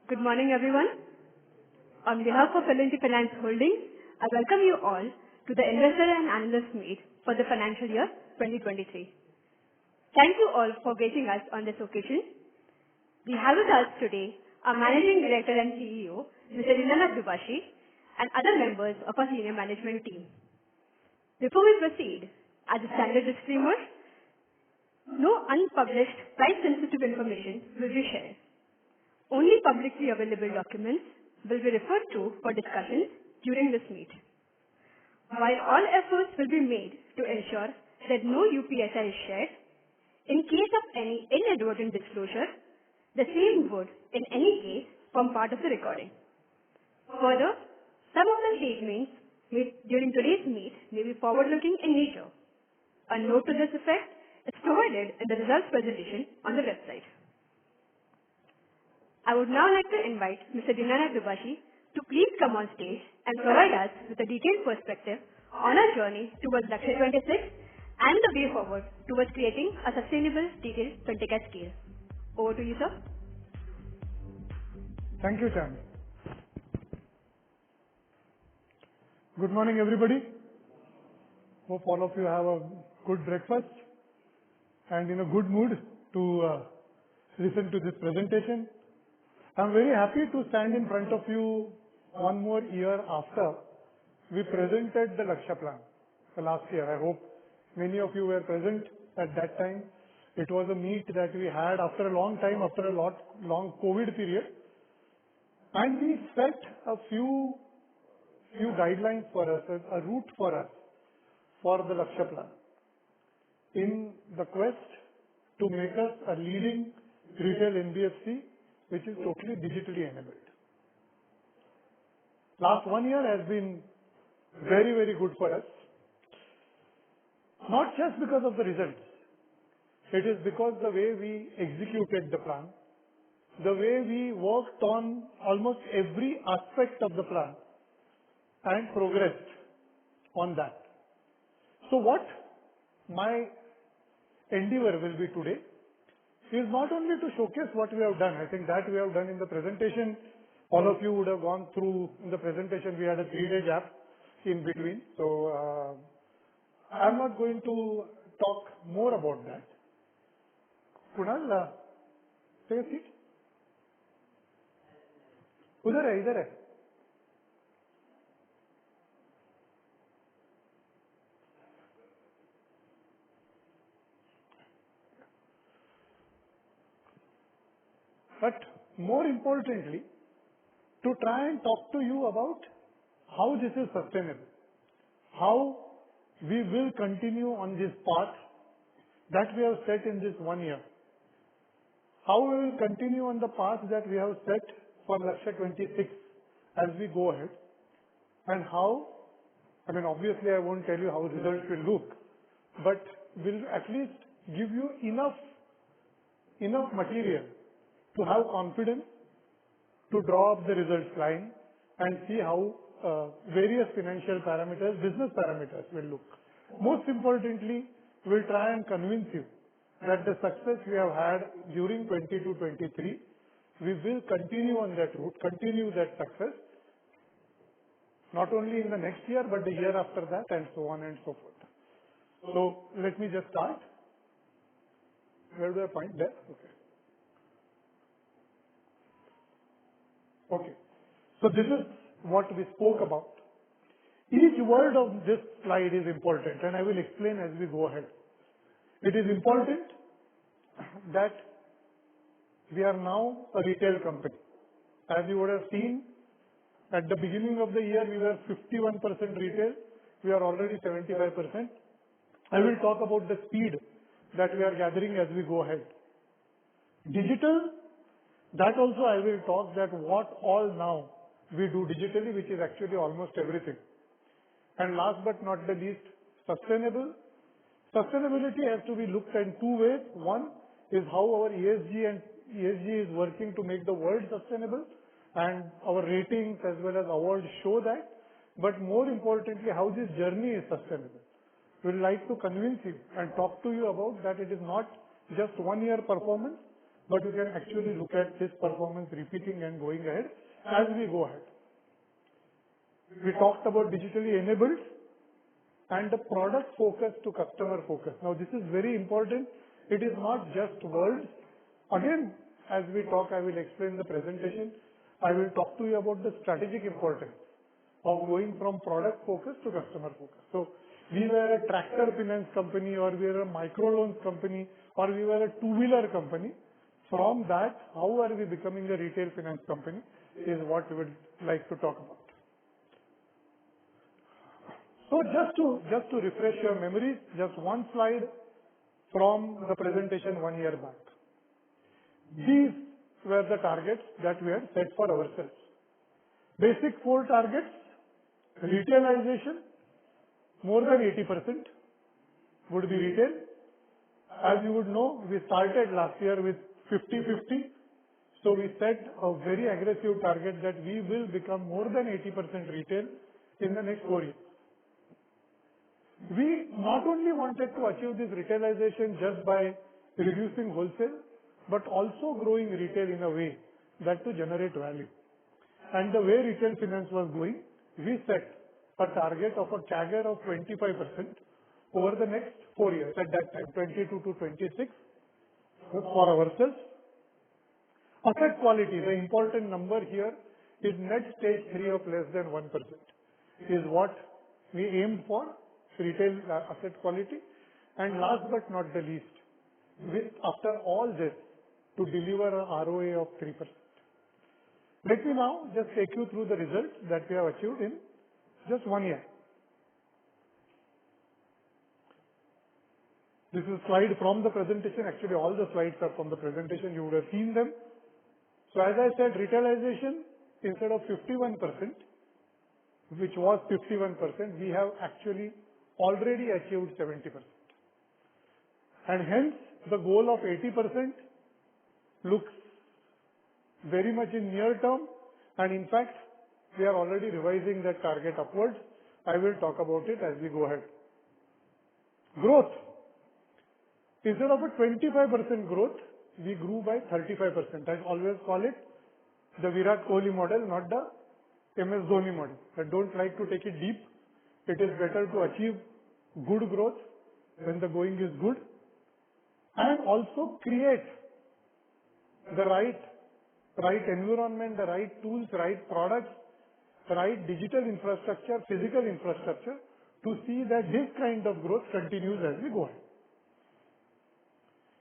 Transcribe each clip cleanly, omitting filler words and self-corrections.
Good morning, everyone. On behalf of L&TFH Holdings, I welcome you all to the Investor and Analyst Meet for the financial year 2023. Thank you all for gracing us on this occasion. We have with us today our Managing Director and CEO, Mr. Dinanath Dubhashi, and other members of our senior management team. Before we proceed, as a standard disclaimer, no unpublished price-sensitive information will be shared. Only publicly available documents will be referred to for discussions during this meet. While all efforts will be made to ensure that no UPSI is shared, in case of any inadvertent disclosure, the same would, in any case, form part of the recording. Further, some of the statements made during today's meet may be forward-looking in nature. A note to this effect is provided in the results presentation on the website. I would now like to invite Mr. Dinanath Dubhashi to please come on stage and provide us with a detailed perspective on our journey towards Lakshya 26 and the way forward towards creating a sustainable retail fintech at scale. Over to you, sir. Thank you, Chan. Good morning, everybody. Hope all of you have a good breakfast and in a good mood to listen to this presentation. I'm very happy to stand in front of you one more year after we presented the Lakshya plan the last year. I hope many of you were present at that time. It was a meet that we had after a long time, after a long COVID period. And we set a few guidelines for us, a route for us for the Lakshya plan in the quest to make us a leading retail NBFC which is totally digitally enabled. Last 1 year has been very, very good for us. Not just because of the results. It is because the way we executed the plan, the way we worked on almost every aspect of the plan and progressed on that. So what my endeavor will be today is not only to showcase what we have done. I think that we have done in the presentation. All of you would have gone through in the presentation. We had a 3-day gap in between. So I'm not going to talk more about that. Kunal, take a seat. Idhar hai. But more importantly, to try and talk to you about how this is sustainable, how we will continue on this path that we have set in this 1 year, how we will continue on the path that we have set for Lakshya 26 as we go ahead, and how, obviously I won't tell you how results will look, but will at least give you enough material to have confidence to draw up the results line and see how various financial parameters, business parameters will look. Most importantly, we'll try and convince you that the success we have had during 22-23, we will continue on that route, continue that success, not only in the next year, but the year after that, and so on and so forth. So let me just start. Where do I point? There? Okay. So this is what we spoke about. Each word of this slide is important, and I will explain as we go ahead. It is important that we are now a retail company. As you would have seen, at the beginning of the year, we were 51% retail. We are already 75%. I will talk about the speed that we are gathering as we go ahead. Digital, that also I will talk that what all now we do digitally, which is actually almost everything. And last but not the least, sustainable. Sustainability has to be looked at in 2 ways. One is how our ESG is working to make the world sustainable, and our ratings as well as awards show that. But more importantly, how this journey is sustainable. We would like to convince you and talk to you about that it is not just 1 year performance, but you can actually look at this performance repeating and going ahead as we go ahead. We talked about digitally enabled and the product focus to customer focus. Now this is very important. It is not just words. Again, as we talk, I will explain the presentation. I will talk to you about the strategic importance of going from product focus to customer focus. So we were a tractor finance company, or we were a microloans company, or we were a two-wheeler company. From that, how are we becoming a retail finance company is what we would like to talk about. So just to refresh your memories, just one slide from the presentation 1 year back. These were the targets that we had set for ourselves. Basic 4 targets: retailization, more than 80% would be retail. As you would know, we started last year with 50-50. So we set a very aggressive target that we will become more than 80% retail in the next 4 years. We not only wanted to achieve this retailization just by reducing wholesale, but also growing retail in a way that to generate value. And the way retail finance was going, we set a target of a CAGR of 25% over the next 4 years at that time, 22 to 26 for ourselves. Asset quality, the important number here is net stage 3 of less than 1% is what we aimed for, retail asset quality. And last but not the least, after all this, to deliver an ROA of 3%. Let me now just take you through the results that we have achieved in just 1 year. This is a slide from the presentation. Actually, all the slides are from the presentation. You would have seen them. So as I said, retailization, instead of 51%, which was 51%, we have actually already achieved 70%. And hence, the goal of 80% looks very much in near term, and in fact, we are already revising that target upwards. I will talk about it as we go ahead. Growth. Instead of a 25% growth, we grew by 35%. I always call it the Virat Kohli model, not the MS Dhoni model. I don't like to take it deep. It is better to achieve good growth when the going is good, and also create the right environment, the right tools, right products, the right digital infrastructure, physical infrastructure to see that this kind of growth continues as we go ahead.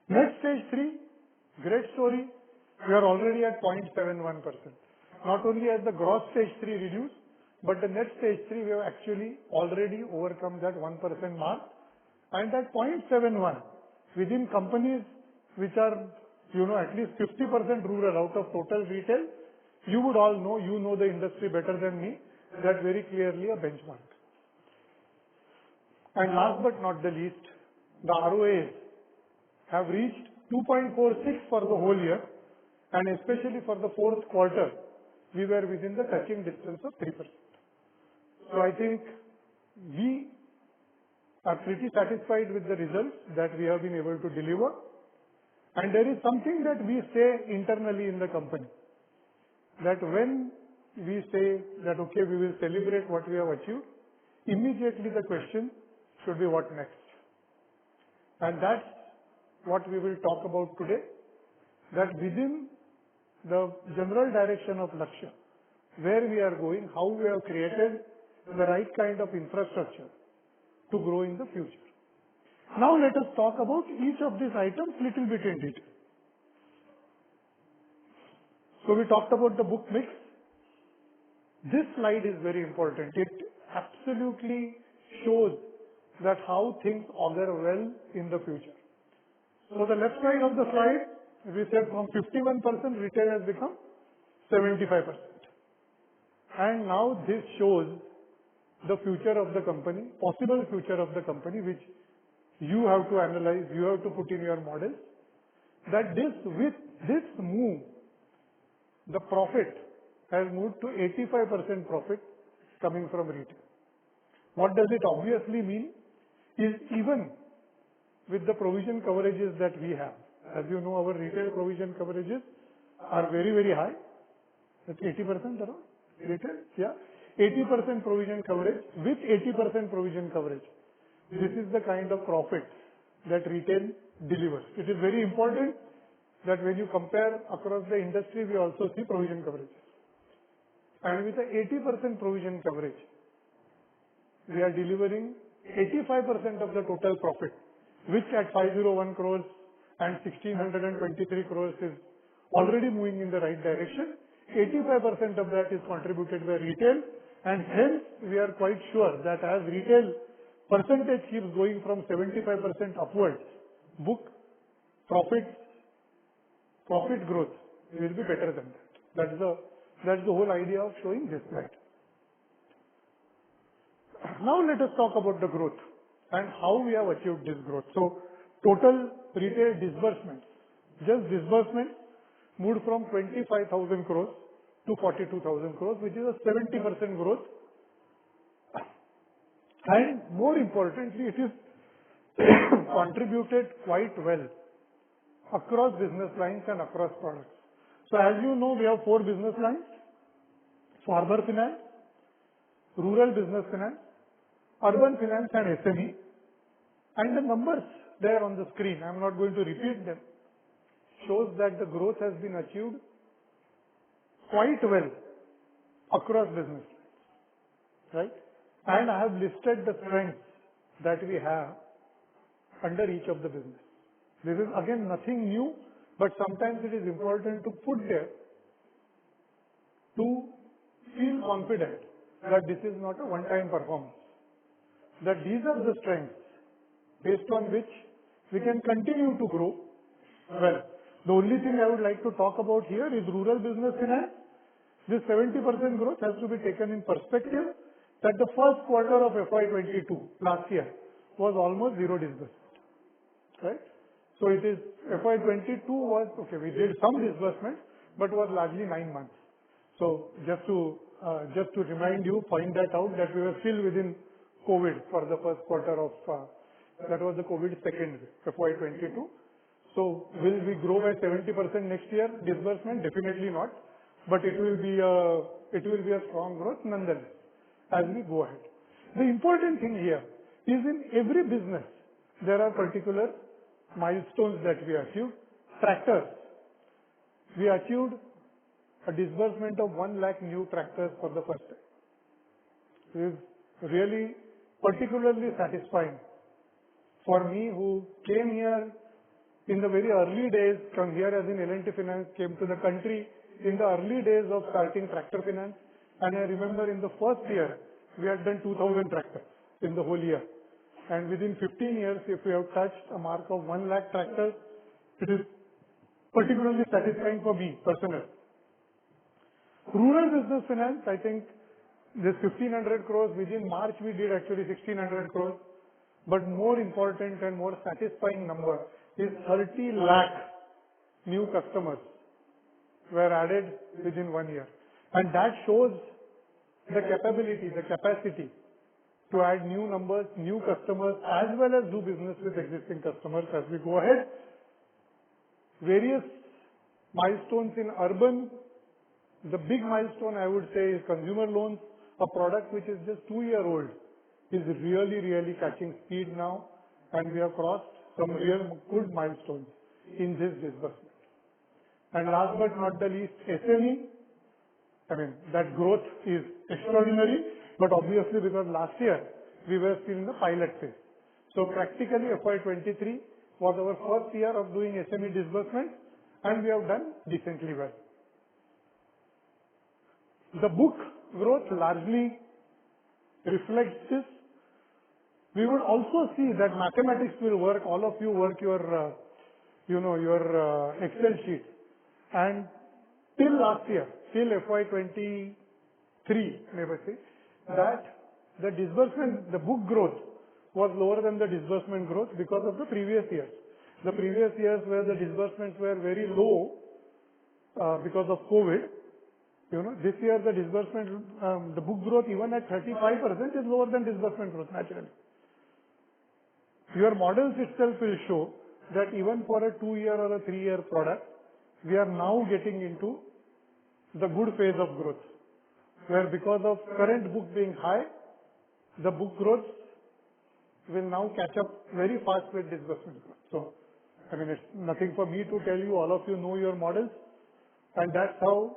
Next stage 3, great story. We are already at 0.71%. Not only has the gross stage 3 reduced, but the net stage 3 we have actually already overcome that 1% mark. And at 0.71, within companies which are, at least 50% rural out of total retail, you would all know, you know the industry better than me, that very clearly a benchmark. And last but not the least, the ROAs have reached 2.46 for the whole year, and especially for the 4th quarter, we were within the touching distance of 3%. So I think we are pretty satisfied with the results that we have been able to deliver. And there is something that we say internally in the company, that when we say that, okay, we will celebrate what we have achieved, immediately the question should be what next? And that's what we will talk about today, that within the general direction of Lakshya, where we are going, how we have created the right kind of infrastructure to grow in the future. Now let us talk about each of these items little bit in detail. So we talked about the book mix. This slide is very important. It absolutely shows that how things augur well in the future. So the left side of the slide, we said from 51% retail has become 75%. And now this shows the future of the company, possible future of the company, which you have to analyze, you have to put in your model, that with this move, the profit has moved to 85% profit coming from retail. What does it obviously mean is even with the provision coverages that we have, As you know, our retail provision coverages are very, very high. That's 80% around retail. Yeah. 80% provision coverage. With 80% provision coverage, this is the kind of profit that retail delivers. It is very important that when you compare across the industry, we also see provision coverage. And with the 80% provision coverage, we are delivering 85% of the total profit, which at 501 crores and 1623 crores is already moving in the right direction. 85% of that is contributed by retail, and hence we are quite sure that as retail percentage keeps going from 75% upwards, book profit growth will be better than that. That's the whole idea of showing this slide. Now let us talk about the growth and how we have achieved this growth. So total retail disbursements, just disbursements, moved from 25,000 crores to 42,000 crores, which is a 70% growth. And more importantly, it is contributed quite well across business lines and across products. So as you know, we have 4 business lines: farmer finance, rural business finance, urban finance and SME. And the numbers there on the screen, I am not going to repeat them, shows that the growth has been achieved quite well across business lines, right? And I have listed the strengths that we have under each of the business. This is again nothing new, but sometimes it is important to put there to feel confident that this is not a one-time performance, that these are the strengths based on which we can continue to grow well. The only thing I would like to talk about here is rural business finance. This 70% growth has to be taken in perspective that the first quarter of FY22 last year was almost zero disbursement, right? So it is FY22 was, okay, we did some disbursement, but was largely 9 months. So just to remind you, point that out that we were still within COVID for the first quarter of, that was the COVID second FY22. So will we grow by 70% next year disbursement? Definitely not, but it will be a strong growth nonetheless as we go ahead. The important thing here is in every business there are particular milestones that we achieved. Tractors, we achieved a disbursement of 1 lakh new tractors for the first time. It is really particularly satisfying for me, who came here in the very early days, from here as in L&T Finance, came to the country in the early days of starting tractor finance. And I remember in the first year, we had done 2,000 tractors in the whole year. And within 15 years, if we have touched a mark of 1 lakh tractors, it is particularly satisfying for me personally. Rural business finance, I think this 1,500 crores, within March we did actually 1,600 crores. But more important and more satisfying number is 30 lakh new customers were added within 1 year. And that shows the capability, the capacity to add new numbers, new customers, as well as do business with existing customers as we go ahead. Various milestones in urban. The big milestone I would say is consumer loans, a product which is just 2-year-old, is really catching speed now, and we have crossed some real good milestones in this disbursement. And last but not the least, SME. I mean, that growth is extraordinary, but obviously because last year we were still in the pilot phase. So practically FY23 was our first year of doing SME disbursement, and we have done decently well. The book growth largely reflects this. We would also see that mathematics will work. All of you work your, your Excel sheet. And till last year, till FY23, let us say, that the disbursement, the book growth was lower than the disbursement growth because of the previous years. The previous years where the disbursements were very low because of COVID. This year the disbursement, the book growth even at 35% is lower than disbursement growth naturally. Your models itself will show that even for a 2-year or a 3-year product, we are now getting into the good phase of growth, where because of current book being high, the book growth will now catch up very fast with disbursement growth. So, I mean, it's nothing for me to tell you, all of you know your models, and that's how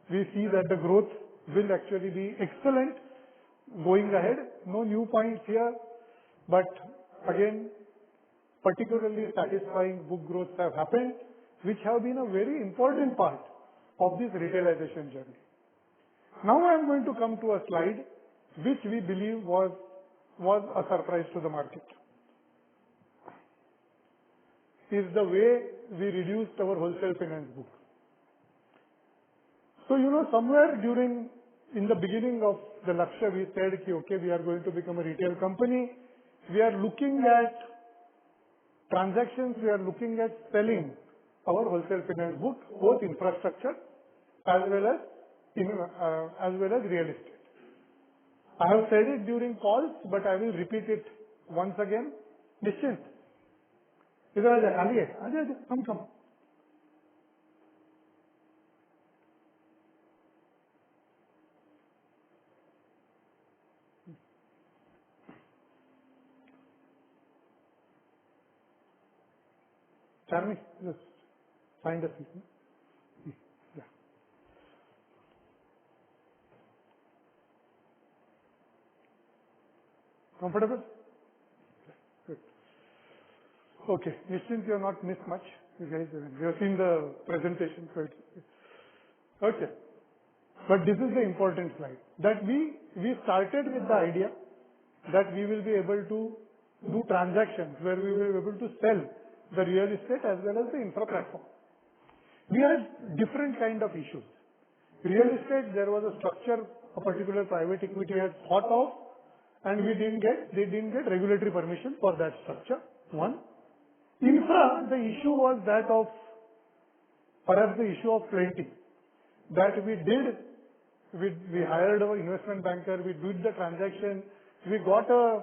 we see that the growth will actually be excellent going ahead. No new points here, but again, particularly satisfying book growths have happened, which have been a very important part of this retailization journey. Now I am going to come to a slide which we believe was a surprise to the market. Is the way we reduced our wholesale finance book. So, somewhere in the beginning of the Lakshya, we said, okay, we are going to become a retail company. We are looking at transactions, we are looking at selling our wholesale finance book, both infrastructure as well as real estate. I have said it during calls, but I will repeat it once again. Nischint. इधर आ जाए, आइए, come. Charmi, just find a seat. Yeah. Comfortable? Good. Okay. Nischint, you have not missed much. You guys, you have seen the presentation. Okay. But this is the important slide. That we started with the idea that we will be able to do transactions where we will be able to sell the real estate as well as the infra platform. We had different kind of issues. Real estate, there was a structure a particular private equity had thought of, and they didn't get regulatory permission for that structure. One. Infra, the issue was that of, perhaps the issue of plenty. That we hired our investment banker, we did the transaction, we got a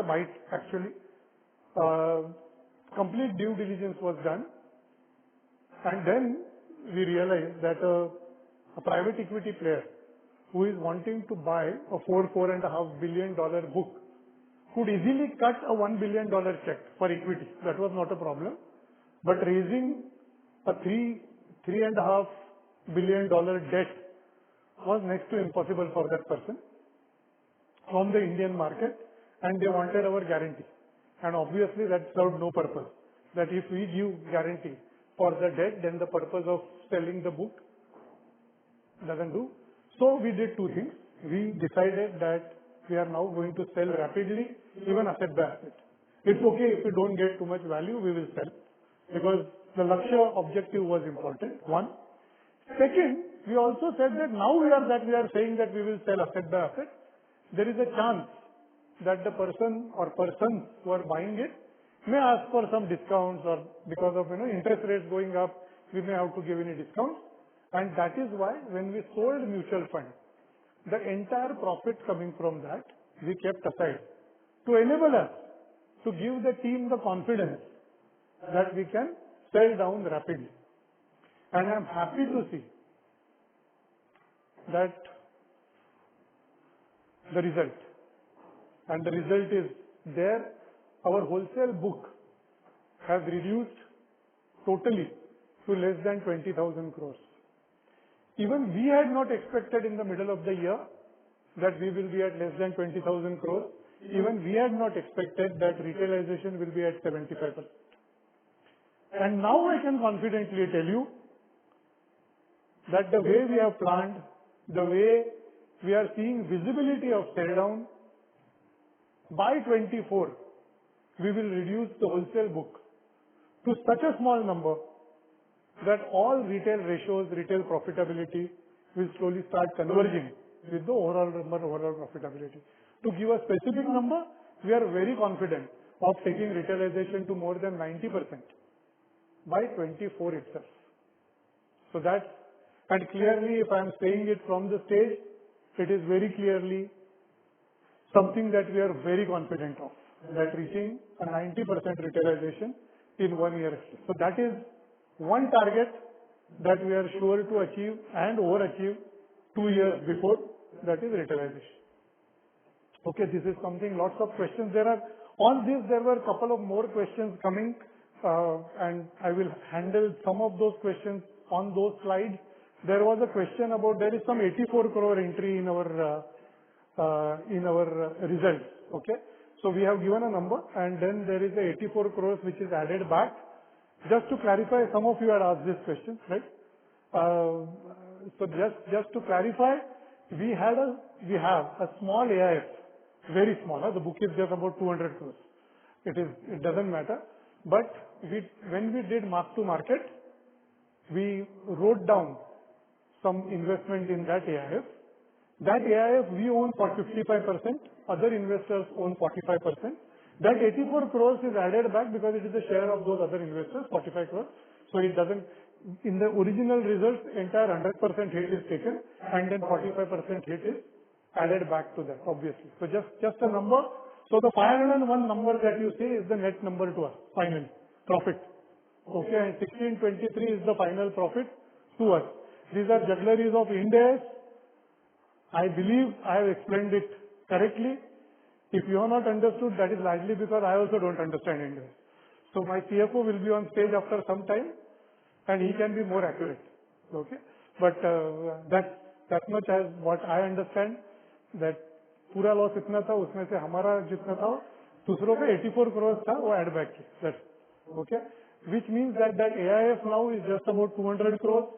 bite actually. Complete due diligence was done, and then we realized that a private equity player who is wanting to buy a $4.5 billion book could easily cut a $1 billion check for equity. That was not a problem. But raising a $3.5 billion debt was next to impossible for that person from the Indian market, and they wanted our guarantee. And obviously that served no purpose. That if we give guarantee for the debt, then the purpose of selling the book doesn't do. So we did two things. We decided that we are now going to sell rapidly, even asset by asset. It's okay if we don't get too much value, we will sell. Because the Lakshya objective was important, one. Second, we also said that now we are saying that we will sell asset by asset. There is a chance that the person or persons who are buying it may ask for some discounts, or because of interest rates going up, we may have to give any discounts. And that is why when we sold mutual fund, the entire profit coming from that we kept aside to enable us to give the team the confidence that we can sell down rapidly. And I am happy to see that the result. And the result is there. Our wholesale book has reduced totally to less than 20,000 crores. Even we had not expected in the middle of the year that we will be at less than 20,000 crores. Even we had not expected that retailization will be at 75%. And now I can confidently tell you that the way we have planned, the way we are seeing visibility of sell down, by 24, we will reduce the wholesale book to such a small number that all retail ratios, retail profitability will slowly start converging with the overall number, overall profitability. To give a specific number, we are very confident of taking retailization to more than 90% by 24 itself. So that's, and clearly if I am saying it from the stage, it is very clearly something that we are very confident of, that reaching a 90% retailization in 1 year. So that is one target that we are sure to achieve and overachieve 2 years before, that is retailization. Okay, this is something, lots of questions. On this, there were a couple of more questions coming, and I will handle some of those questions on those slides. There was a question about, there is some 84 crore entry in our results. Okay, so we have given a number, and then there is a 84 crores which is added back. Just to clarify, some of you had asked this question, right? So just to clarify, we have a small AIF, very small. The book is just about 200 crores. It doesn't matter. But when we did mark to market, we wrote down some investment in that AIF. That AIF we own for 55%, other investors own 45%. That 84 crores is added back because it is the share of those other investors, 45 crores. So it doesn't, in the original results, entire 100% hit is taken, and then 45% hit is added back to that, obviously. So just a number. So the 501 number that you see is the net number to us, final profit. Okay, and 1623 is the final profit to us. These are juggleries of Ind AS. I believe I have explained it correctly. If you have not understood, that is largely because I also don't understand Ind AS. So my CFO will be on stage after some time, and he can be more accurate. Okay, but that much as what I understand, that पूरा loss इतना था, उसमें से हमारा जितना था दूसरों का 84 crores था, वो ऐड बैक किया. That's okay, which means that AIF now is just about 200 crores,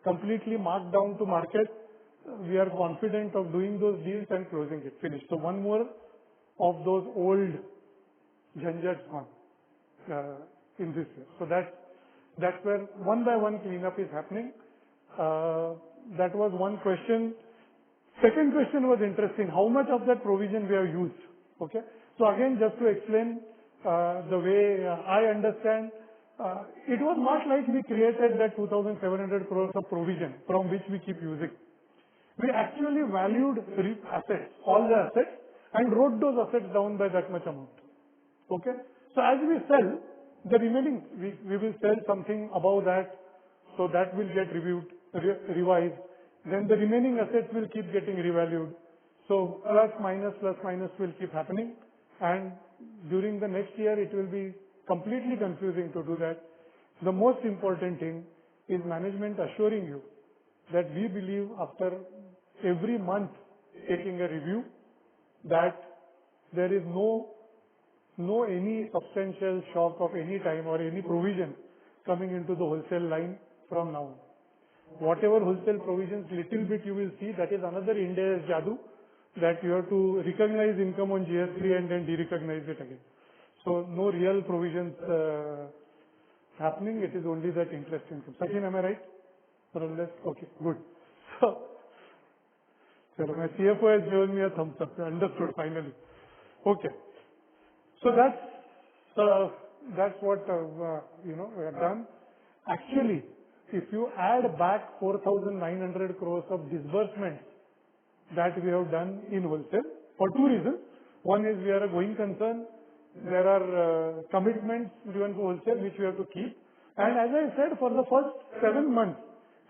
completely marked down to market. We are confident of doing those deals and closing it, finished. So one more of those old jhanjats gone in this year. So that's where one by one cleanup is happening. That was one question. Second question was interesting. How much of that provision we have used? Okay. So again, just to explain the way I understand, it was not like we created that 2,700 crores of provision from which we keep using. We actually valued assets, all the assets, and wrote those assets down by that much amount. Okay. So as we sell, the remaining, we will sell something above that, so that will get reviewed, revised. Then the remaining assets will keep getting revalued. So plus minus will keep happening. And during the next year, it will be completely confusing to do that. The most important thing is management assuring you that we believe after every month taking a review, that there is no any substantial shock of any time or any provision coming into the wholesale line from now on. Whatever wholesale provisions, little bit you will see, that is another Ind AS jadoo, that you have to recognize income on GS3 and then de-recognize it again. So no real provisions happening, it is only that interest income. Sachin, am I right? More or less? Okay, good. So my CFO has given me a thumbs up. I understood finally. Okay. So that's what we have done. Actually, if you add back 4,900 crores of disbursements that we have done in wholesale, for two reasons. One is we are a going concern. There are commitments given to wholesale which we have to keep. And as I said, for the first 7 months,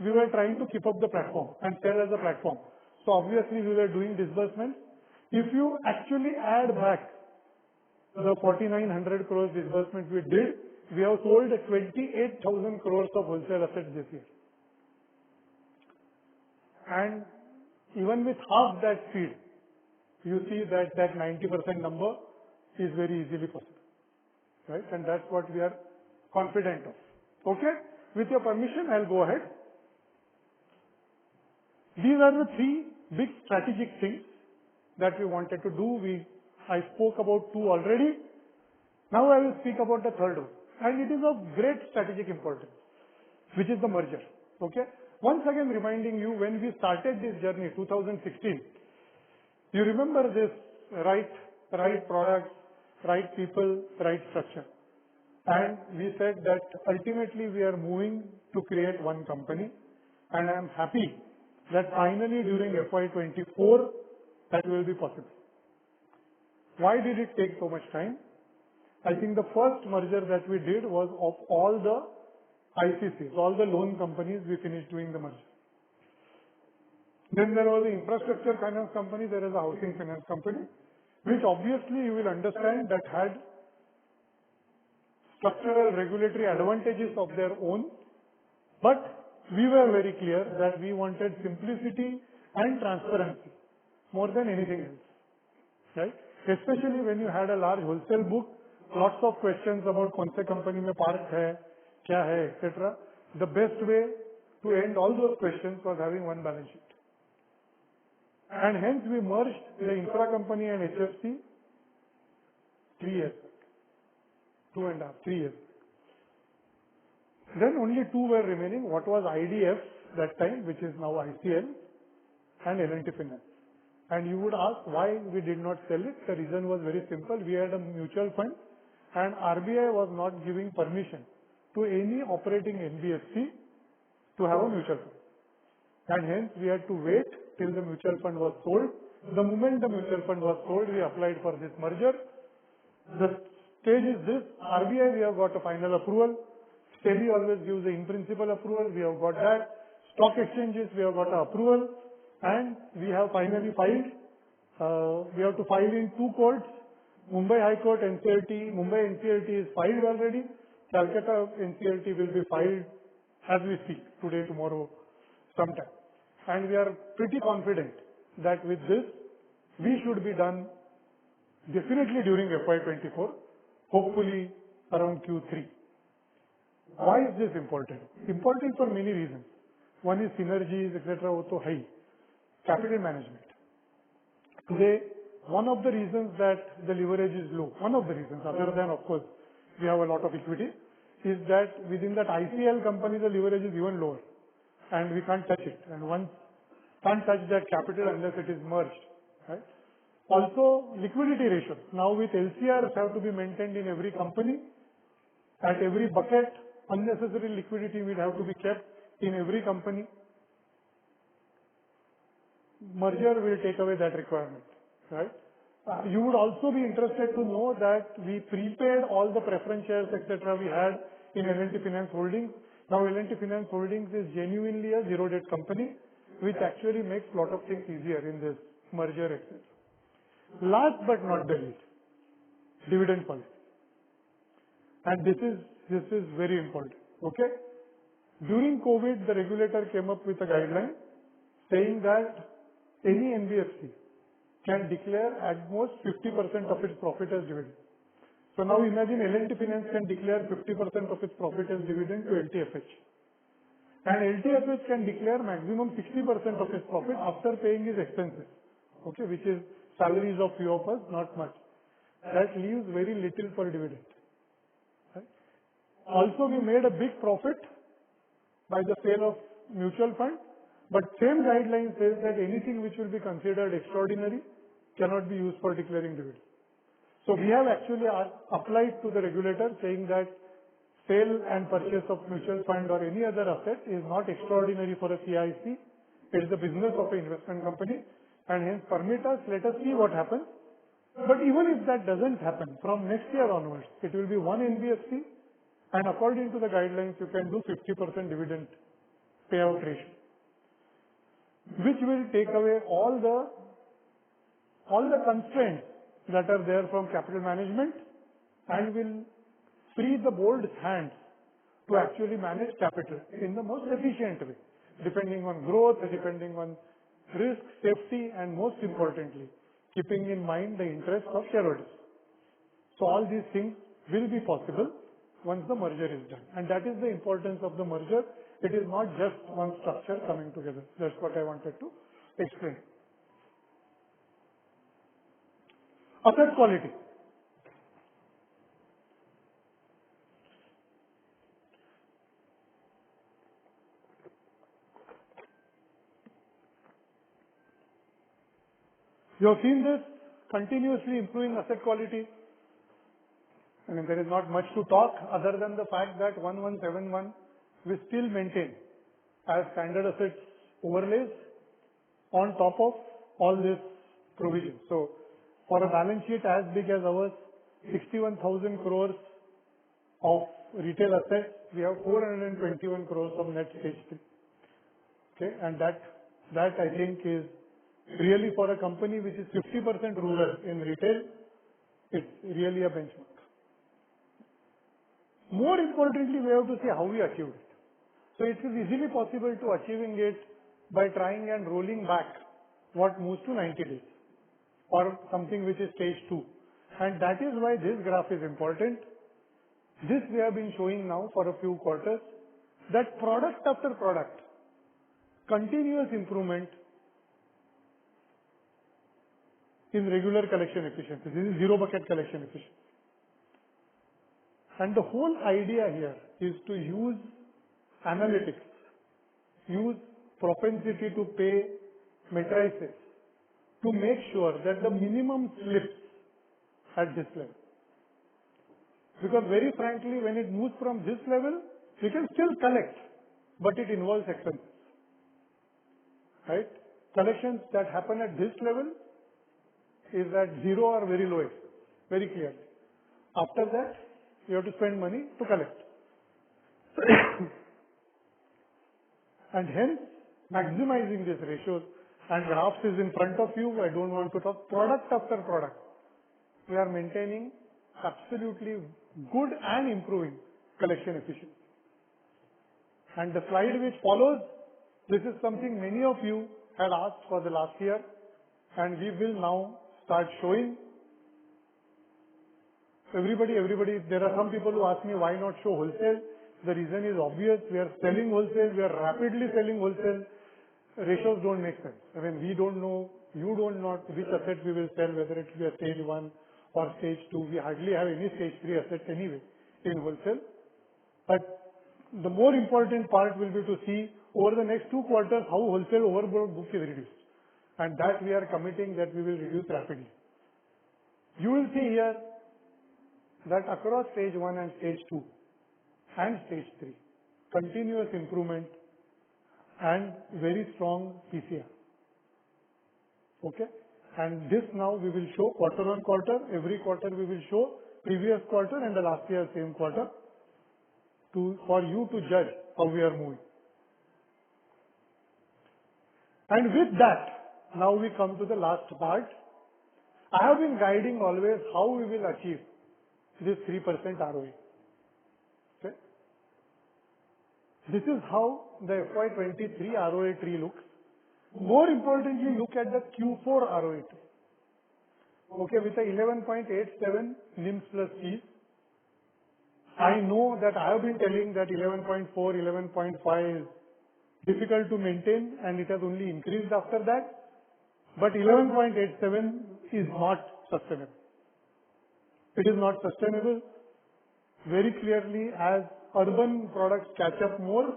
we were trying to keep up the platform and sell as a platform. So obviously we were doing disbursements. If you actually add back the 4,900 crores disbursement we did, we have sold 28,000 crores of wholesale assets this year. And even with half that speed, you see that 90% number is very easily possible. Right? And that's what we are confident of. Okay? With your permission, I'll go ahead. These are the 3 big strategic things that we wanted to do. I spoke about 2 already. Now I will speak about the third one. And it is of great strategic importance, which is the merger. Okay? Once again reminding you, when we started this journey, 2016, you remember this, right products, right people, right structure. And we said that ultimately we are moving to create one company. And I am happy that finally during FY24, that will be possible. Why did it take so much time? I think the first merger that we did was of all the ICCs, all the loan companies, we finished doing the merger. Then there was the infrastructure finance company, there is a housing finance company, which obviously you will understand that had structural regulatory advantages of their own, but we were very clear that we wanted simplicity and transparency more than anything else, right? Especially when you had a large wholesale book, lots of questions about kaun se company mein park hai, kya hai, etc. The best way to end all those questions was having one balance sheet. And hence we merged the infra company and HFC 3 years back, 2.5, 3 years. Then only two were remaining. What was IDF that time, which is now ICL, and L&T Finance. And you would ask why we did not sell it. The reason was very simple. We had a mutual fund and RBI was not giving permission to any operating NBFC to have a mutual fund. And hence we had to wait till the mutual fund was sold. The moment the mutual fund was sold, we applied for this merger. The stage is this: RBI, we have got a final approval. SEBI always gives the in-principle approval. We have got that. Stock exchanges, we have got an approval. And we have finally filed. We have to file in two courts. Mumbai High Court, NCLT. Mumbai NCLT is filed already. Calcutta NCLT will be filed as we speak, today, tomorrow, sometime. And we are pretty confident that with this, we should be done definitely during FY24, hopefully around Q3. Why is this important? Important for many reasons. One is synergies, etc. Also high. Capital management. Today, one of the reasons that the leverage is low, one of the reasons, other than of course we have a lot of equity, is that within that ICL company the leverage is even lower and we can't touch it, and one can't touch that capital unless it is merged, right? Also liquidity ratios. Now with LCRs have to be maintained in every company. At every bucket, unnecessary liquidity will have to be kept in every company. Merger will take away that requirement, right? You would also be interested to know that we prepaid all the preference shares, etc. we had in L&T Finance Holdings. Now L&T Finance Holdings is genuinely a zero-debt company, which actually makes a lot of things easier in this merger, etc. Last but not the least, dividend policy. And this is very important, okay? During COVID, the regulator came up with a guideline saying that any NBFC can declare at most 50% of its profit as dividend. So now imagine L&T Finance can declare 50% of its profit as dividend to L&TFH. And L&TFH can declare maximum 60% of its profit after paying his expenses, okay, which is salaries of few of us, not much. That leaves very little for dividend. Right? Also, we made a big profit by the sale of mutual fund. But same guideline says that anything which will be considered extraordinary cannot be used for declaring dividend. So we have actually applied to the regulator saying that sale and purchase of mutual fund or any other asset is not extraordinary for a CIC. It is the business of an investment company, and hence permit us, let us see what happens. But even if that doesn't happen, from next year onwards, it will be one NBFC, and according to the guidelines, you can do 50% dividend payout ratio, which will take away all the constraints that are there from capital management and will free the board's hands to actually manage capital in the most efficient way, depending on growth, depending on risk, safety, and most importantly, keeping in mind the interest of shareholders. So all these things will be possible once the merger is done. And that is the importance of the merger. It is not just one structure coming together. That's what I wanted to explain. Asset quality. You have seen this continuously improving asset quality. I mean, there is not much to talk other than the fact that 1171 we still maintain as standard assets overlays on top of all this provision. So for a balance sheet as big as ours, 61,000 crores of retail assets. We have 421 crores of net stage 3. Okay, and that I think is really for a company which is 50% rural in retail, it's really a benchmark. More importantly, we have to see how we achieved it. So it is easily possible to achieving it by trying and rolling back what moves to 90 days or something which is stage 2. And that is why this graph is important. This we have been showing now for a few quarters, that product after product, continuous improvement in regular collection efficiency. This is zero bucket collection efficiency. And the whole idea here is to use analytics, use propensity to pay matrices to make sure that the minimum slips at this level. Because very frankly, when it moves from this level, we can still collect, but it involves expenses. Right? Collections that happen at this level is at zero or very low expense, very clearly. After that, you have to spend money to collect. And hence, maximizing these ratios, and graphs is in front of you, I don't want to talk product after product. We are maintaining absolutely good and improving collection efficiency. And the slide which follows, this is something many of you had asked for the last year, and we will now start showing. Everybody, there are some people who ask me why not show wholesale. The reason is obvious. We are selling wholesale. We are rapidly selling wholesale. Ratios don't make sense. I mean, we don't know, you don't know which asset we will sell, whether it will be a stage 1 or stage 2. We hardly have any stage 3 assets anyway in wholesale. But the more important part will be to see over the next 2 quarters how wholesale overboard book is reduced. And that we are committing that we will reduce rapidly. You will see here that across stage 1 and stage 2 and stage 3, continuous improvement and very strong PCR. Okay? And this now we will show quarter on quarter. Every quarter we will show previous quarter and the last year same quarter for you to judge how we are moving. And with that, now we come to the last part. I have been guiding always how we will achieve this 3% ROE. Okay? This is how the FY23 ROA tree looks. More importantly, look at the Q4 ROA tree. Okay, with a 11.87 NIMs plus fees. I know that I have been telling that 11.4, 11.5 is difficult to maintain and it has only increased after that. But 11.87 is not sustainable. It is not sustainable. Very clearly, as urban products catch up more,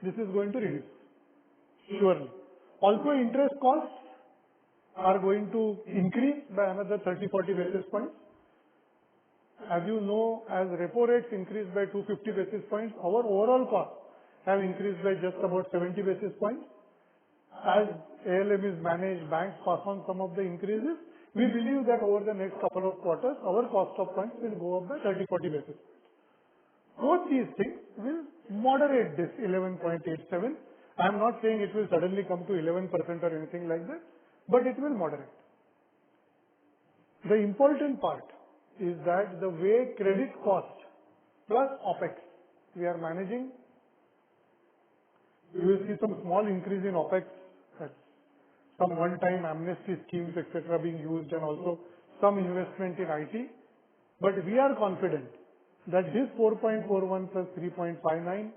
this is going to reduce. Surely. Also, interest costs are going to increase by another 30-40 basis points. As you know, as repo rates increase by 250 basis points, our overall costs have increased by just about 70 basis points. As ALM is managed, banks pass on some of the increases. We believe that over the next couple of quarters, our cost of funds will go up by 30-40 basis points. Both these things will moderate this 11.87. I am not saying it will suddenly come to 11% or anything like that, but it will moderate. The important part is that the way credit cost plus OPEX we are managing, you will see some small increase in OPEX, some one-time amnesty schemes, etc. being used, and also some investment in IT. But we are confident that this 4.41 plus 3.59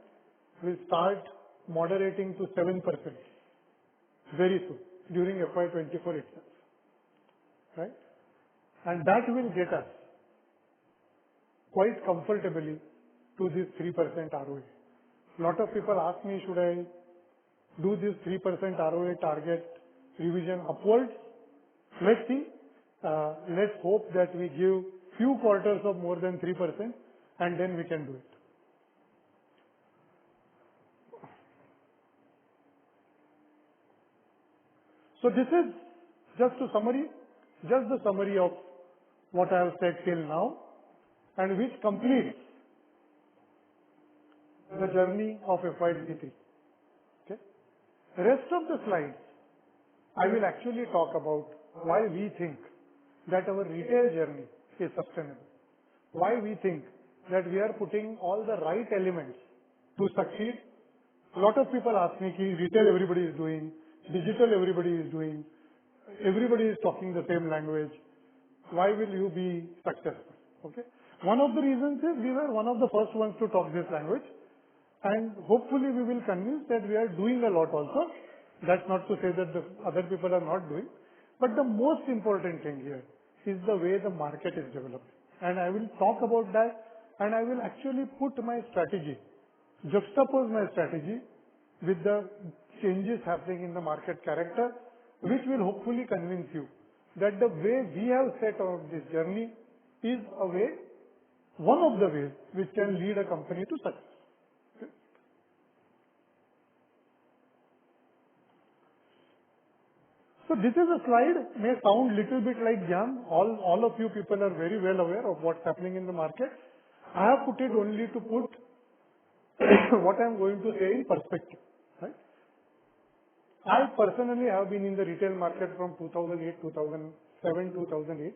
will start moderating to 7% very soon during FY24 itself. Right? And that will get us quite comfortably to this 3% ROA. Lot of people ask me, should I do this 3% ROA target revision upwards? Let's see. Let's hope that we give few quarters of more than 3% and then we can do it. So this is just a summary, just the summary of what I have said till now. and which completes the journey of FY23. Okay. The rest of the slides, I will actually talk about why we think that our retail journey is sustainable. Why we think that we are putting all the right elements to succeed. A lot of people ask me, retail everybody is doing, digital everybody is doing, everybody is talking the same language. Why will you be successful? Okay. One of the reasons is we were one of the first ones to talk this language, and hopefully we will convince that we are doing a lot also. That's not to say that the other people are not doing, but the most important thing here is the way the market is developing. And I will talk about that, and I will actually put my strategy, juxtapose my strategy with the changes happening in the market character, which will hopefully convince you that the way we have set out this journey is a way, one of the ways which can lead a company to success. Okay. So this is a slide, may sound little bit like jam. All of you people are very well aware of what's happening in the market. I have put it only to put what I am going to say in perspective. Right? I personally have been in the retail market from 2008, 2007, 2008,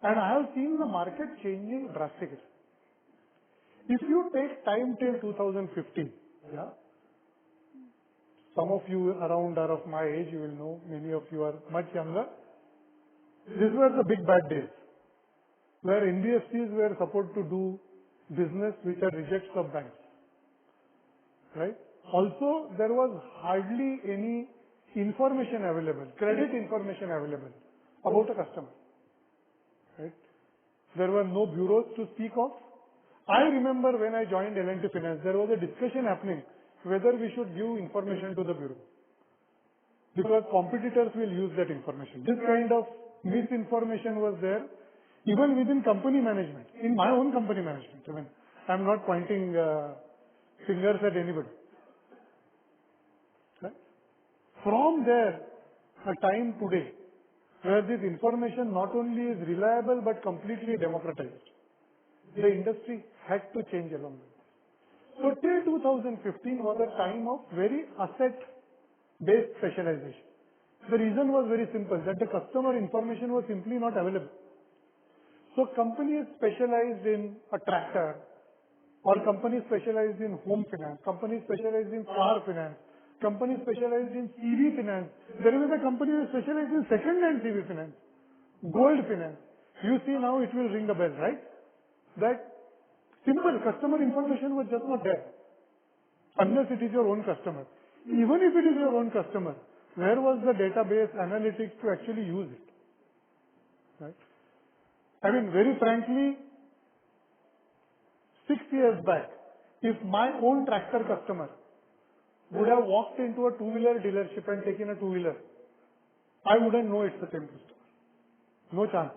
and I have seen the market changing drastically. If you take time till 2015, yeah, some of you around are of my age, you will know, many of you are much younger. These were the big bad days, where NBFCs were supposed to do business which are rejects of banks. Right? Also, there was hardly any information available, credit information available about a customer. Right? There were no bureaus to speak of. I remember when I joined L&T Finance, there was a discussion happening whether we should give information to the bureau, because competitors will use that information. This kind of misinformation was there even within company management, in my own company management. I mean, I'm not pointing fingers at anybody. Right? From there, a time today where this information not only is reliable but completely democratized, the industry had to change along with it. So till 2015 was a time of very asset-based specialization. The reason was very simple, that the customer information was simply not available. So companies specialized in a tractor, or companies specialized in home finance, companies specialized in car finance, companies specialized in CV finance. There is a company that specialized in second-hand CV finance, gold finance. You see now it will ring a bell, right? That simple customer information was just not there, unless it is your own customer. Even if it is your own customer, where was the database analytics to actually use it? Right? I mean, very frankly, 6 years back, if my own tractor customer would have walked into a two-wheeler dealership and taken a two-wheeler, I wouldn't know it's the same customer. No chance.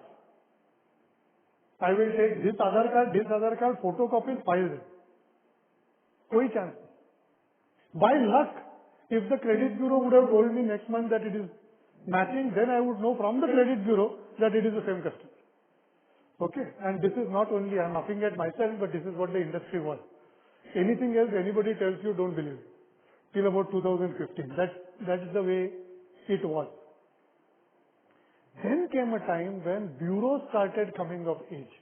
I will take this Aadhaar card, photocopy, file it. No chance. By luck, if the credit bureau would have told me next month that it is matching, then I would know from the credit bureau that it is the same customer. Okay, and this is not only, I'm laughing at myself, but this is what the industry was. Anything else anybody tells you, don't believe it. Till about 2015. That's the way it was. Then came a time when bureaus started coming of age.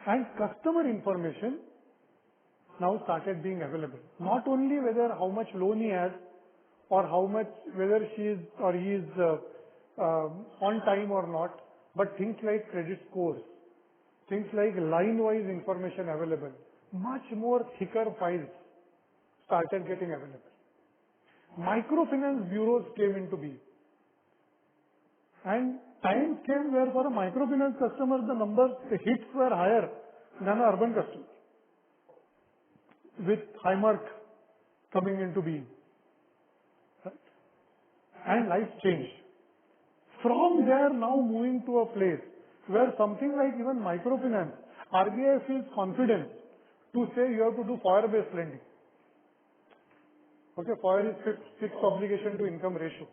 And customer information now started being available. Not only whether how much loan he has, or how much, whether she is or he is on time or not, but things like credit scores, things like line-wise information available, much more thicker files started getting available. Microfinance bureaus came into being. And times came where for a microfinance customer, the hits were higher than an urban customer, with high mark coming into being. Right? And life changed. From there now moving to a place where something like even microfinance, RBI feels confident to say you have to do FOIR-based lending. Okay, FOIR is fixed obligation to income ratio.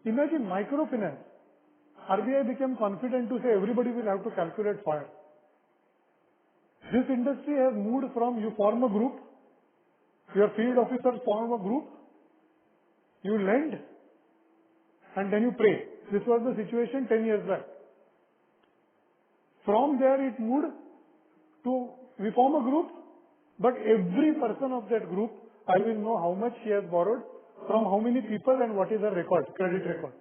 Imagine microfinance. RBI became confident to say everybody will have to calculate FOIR. This industry has moved from you form a group, your field officers form a group, you lend, and then you pray. This was the situation 10 years back. From there it moved to, we form a group, but every person of that group, I will know how much she has borrowed, from how many people and what is her record, credit record.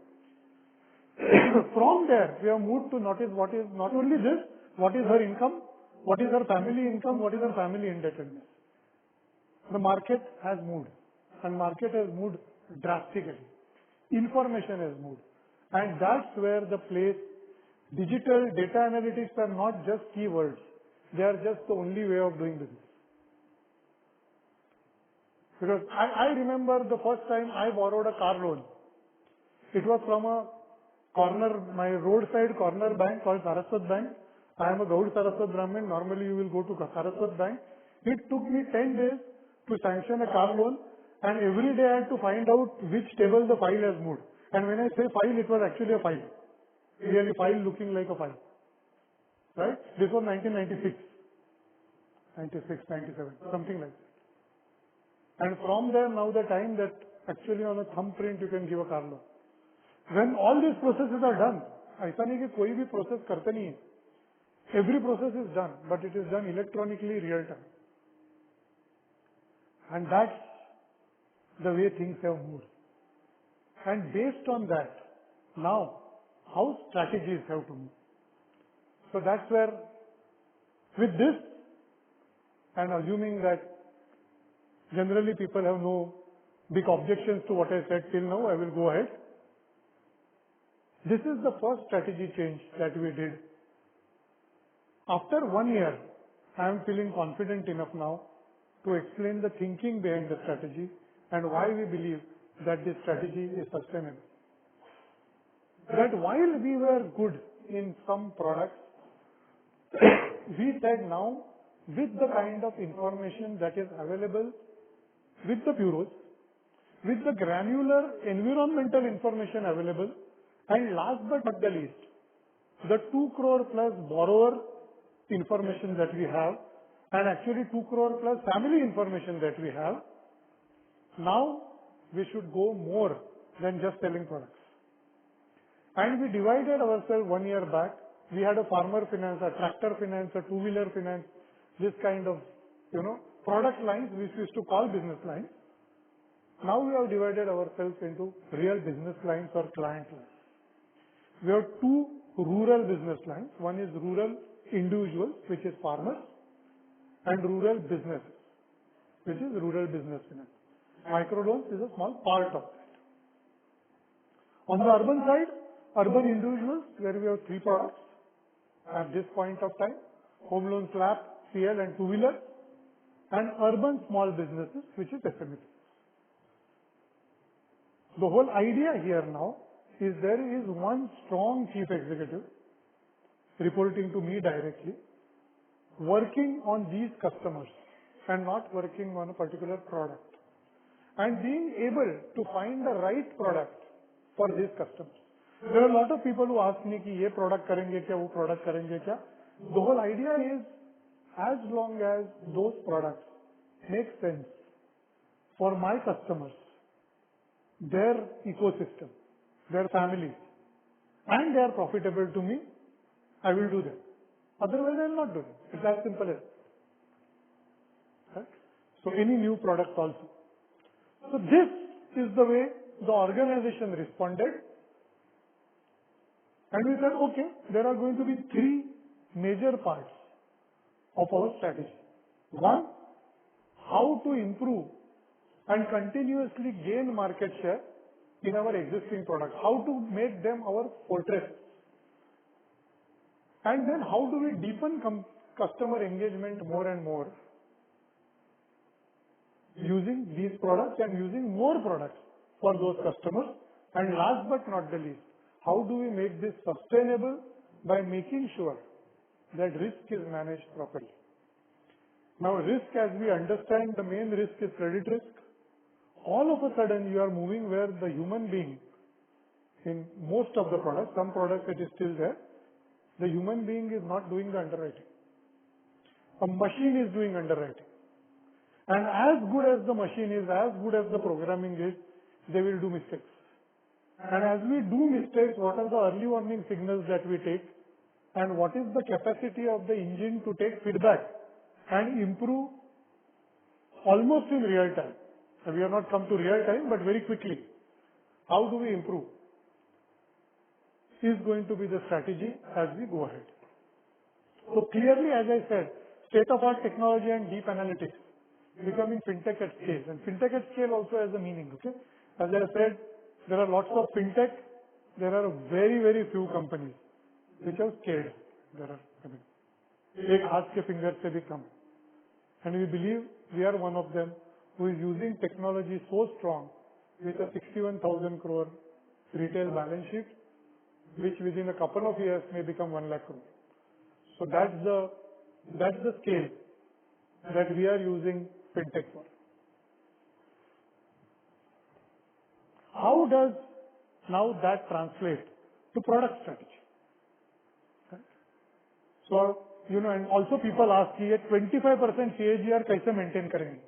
From there, we have moved to notice what is, not only this, what is her income, what is her family income, what is her family indebtedness. The market has moved, and market has moved drastically. Information has moved. And that's where the place, digital data analytics are not just keywords. They are just the only way of doing business. Because I remember the first time I borrowed a car loan. It was from a corner, my roadside corner bank called Saraswat Bank. I am a Gaud Saraswat Brahmin. Normally you will go to Saraswat Bank. It took me 10 days to sanction a car loan, and every day I had to find out which table the file has moved. And when I say file, it was actually a file. Really file looking like a file. Right? This was 1996. 96, 97, something like that. And from there now the time that actually on a thumbprint you can give a car loan. When all these processes are done, ऐसा नहीं कि कोई भी process करते नहीं है. Every process is done, but it is done electronically real time. And that's the way things have moved. And based on that, now how strategies have to move. So that's where, with this, and assuming that generally people have no big objections to what I said till now, I will go ahead. This is the first strategy change that we did. After 1 year, I am feeling confident enough now to explain the thinking behind the strategy and why we believe that this strategy is sustainable. That while we were good in some products, we said now with the kind of information that is available with the bureaus, with the granular environmental information available, and last but not the least, the 2 crore plus borrower information that we have, and actually 2 crore plus family information that we have, now we should go more than just selling products. And we divided ourselves 1 year back. We had a farmer finance, a tractor finance, a two-wheeler finance, this kind of, product lines which we used to call business lines. Now we have divided ourselves into real business lines or client lines. We have 2 rural business lines. One is rural individuals, which is farmers, and rural businesses, which is rural business finance. Microloans is a small part of that. On the urban side, urban individuals, where we have 3 products at this point of time: home loan, slab, CL, and two-wheeler, and urban small businesses, which is SME. The whole idea here now is there is one strong chief executive reporting to me directly, working on these customers and not working on a particular product, and being able to find the right product for these customers. There are a lot of people who ask me कि ये product करेंगे क्या, वो product करेंगे क्या. The whole idea is, as long as those products make sense for my customers, their ecosystem, their families, and they are profitable to me, I will do them. Otherwise, I will not do them. It's as simple as that. Right? So any new product also. So this is the way the organization responded. And we said, okay, there are going to be 3 major parts of our strategy. One, how to improve and continuously gain market share in our existing products. How to make them our fortress. And then how do we deepen customer engagement more and more using these products and using more products for those customers. And last but not the least, how do we make this sustainable by making sure that risk is managed properly. Now risk, as we understand, the main risk is credit risk. All of a sudden you are moving where the human being, in most of the products, some products it is still there, the human being is not doing the underwriting. A machine is doing underwriting. And as good as the machine is, as good as the programming is, they will do mistakes. And as we do mistakes, what are the early warning signals that we take? And what is the capacity of the engine to take feedback and improve almost in real time? We have not come to real time, but very quickly. How do we improve? Is going to be the strategy as we go ahead. So clearly, as I said, state-of-art technology and deep analytics becoming fintech at scale. And fintech at scale also has a meaning, okay? As I said, there are lots of fintech. There are very, very few companies which have scaled. There are, एक हाथ के finger से भी कम. And we believe we are one of them who is using technology so strong with a 61,000 crore retail balance sheet, which within a couple of years may become 1 lakh crore. So that's the scale that we are using fintech for. How does now that translate to product strategy? Right? So, and also people ask, कि ये 25% CAGR कैसे maintain करेंगे?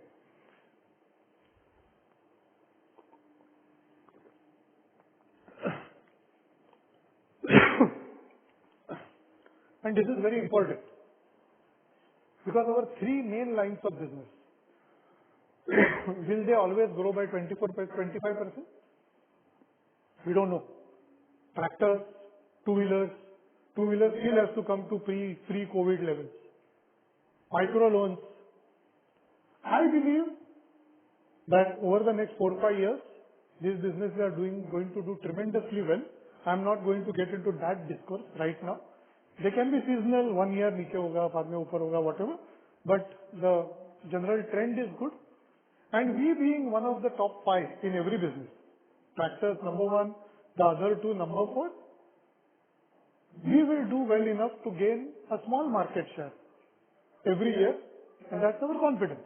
And this is very important because our three main lines of business, will they always grow by 25%? We don't know. Tractors, two-wheelers still has to come to pre-COVID levels. Micro loans. I believe that over the next 4-5 years, these businesses are going to do tremendously well. I'm not going to get into that discourse right now. They can be seasonal, 1 year नीचे होगा, बाद में ऊपर होगा, whatever. But the general trend is good. And we being one of the top 5 in every business, tractors number 1, the other 2 number 4, we will do well enough to gain a small market share every year, and that's our confidence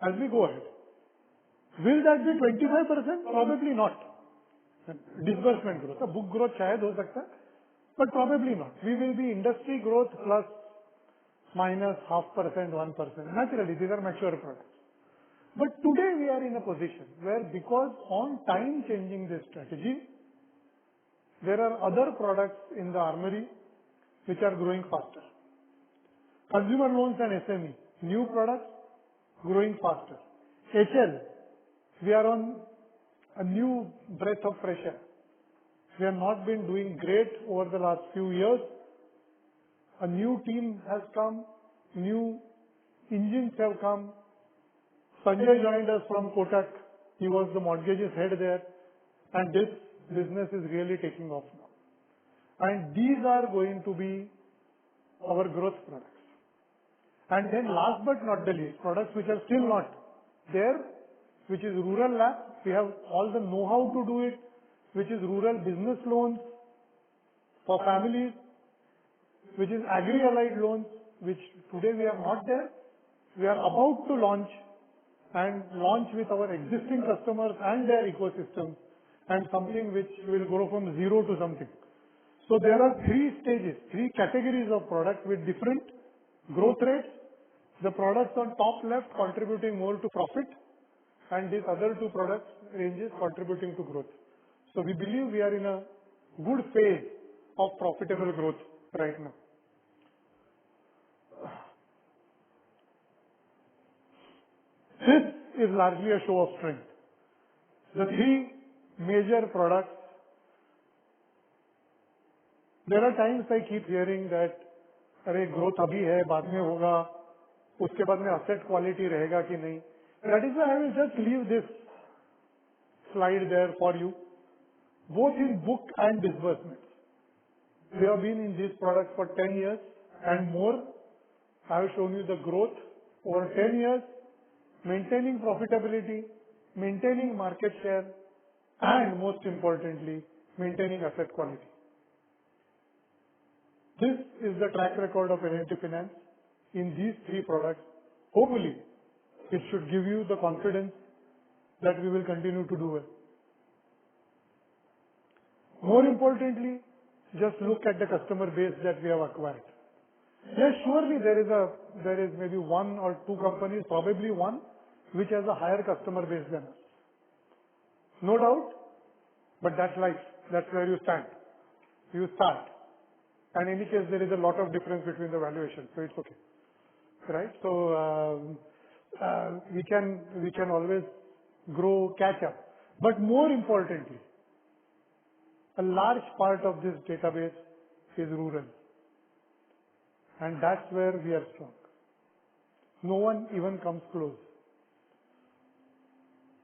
as we go ahead. Will that be 25%? Probably not. Disbursement growth, the book growth शायद हो सकता है, but probably not. We will be industry growth plus minus 0.5%, 1%. Naturally, these are mature products. But today we are in a position where, because on time changing this strategy, there are other products in the armory which are growing faster. Consumer loans and SME, new products growing faster. HL, we are on a new breath of fresh air. We have not been doing great over the last few years. A new team has come, new engines have come. Sanjay joined us from Kotak. He was the mortgages head there, and this business is really taking off now. And these are going to be our growth products. And then last but not the least, products which are still not there, which is rural LAP. We have all the know-how to do it, which is rural business loans for families, which is agri-allied loans, which today we are not there. We are about to launch and launch with our existing customers and their ecosystems, and something which will grow from zero to something. So there are 3 stages, 3 categories of products with different growth rates. The products on top left contributing more to profit, and these other 2 products ranges contributing to growth. So we believe we are in a good phase of profitable growth right now. This is largely a show of strength. The 3 major products. There are times I keep hearing that, अरे growth अभी है, बाद में होगा, उसके बाद में asset quality रहेगा कि नहीं. That is why I will just leave this slide there for you, both in book and disbursements. We have been in these products for 10 years and more. I have shown you the growth over 10 years, maintaining profitability, maintaining market share, and most importantly, maintaining asset quality. This is the track record of L&T Finance in these 3 products. Hopefully, it should give you the confidence that we will continue to do well. More importantly, just look at the customer base that we have acquired. Yes, surely there is maybe one or two companies, probably one, which has a higher customer base than us. No doubt, but that's life. That's where you stand. You start. And in any case, there is a lot of difference between the valuations, so it's okay. Right? So we can always grow, catch up. But more importantly, a large part of this database is rural. And that's where we are strong. No one even comes close.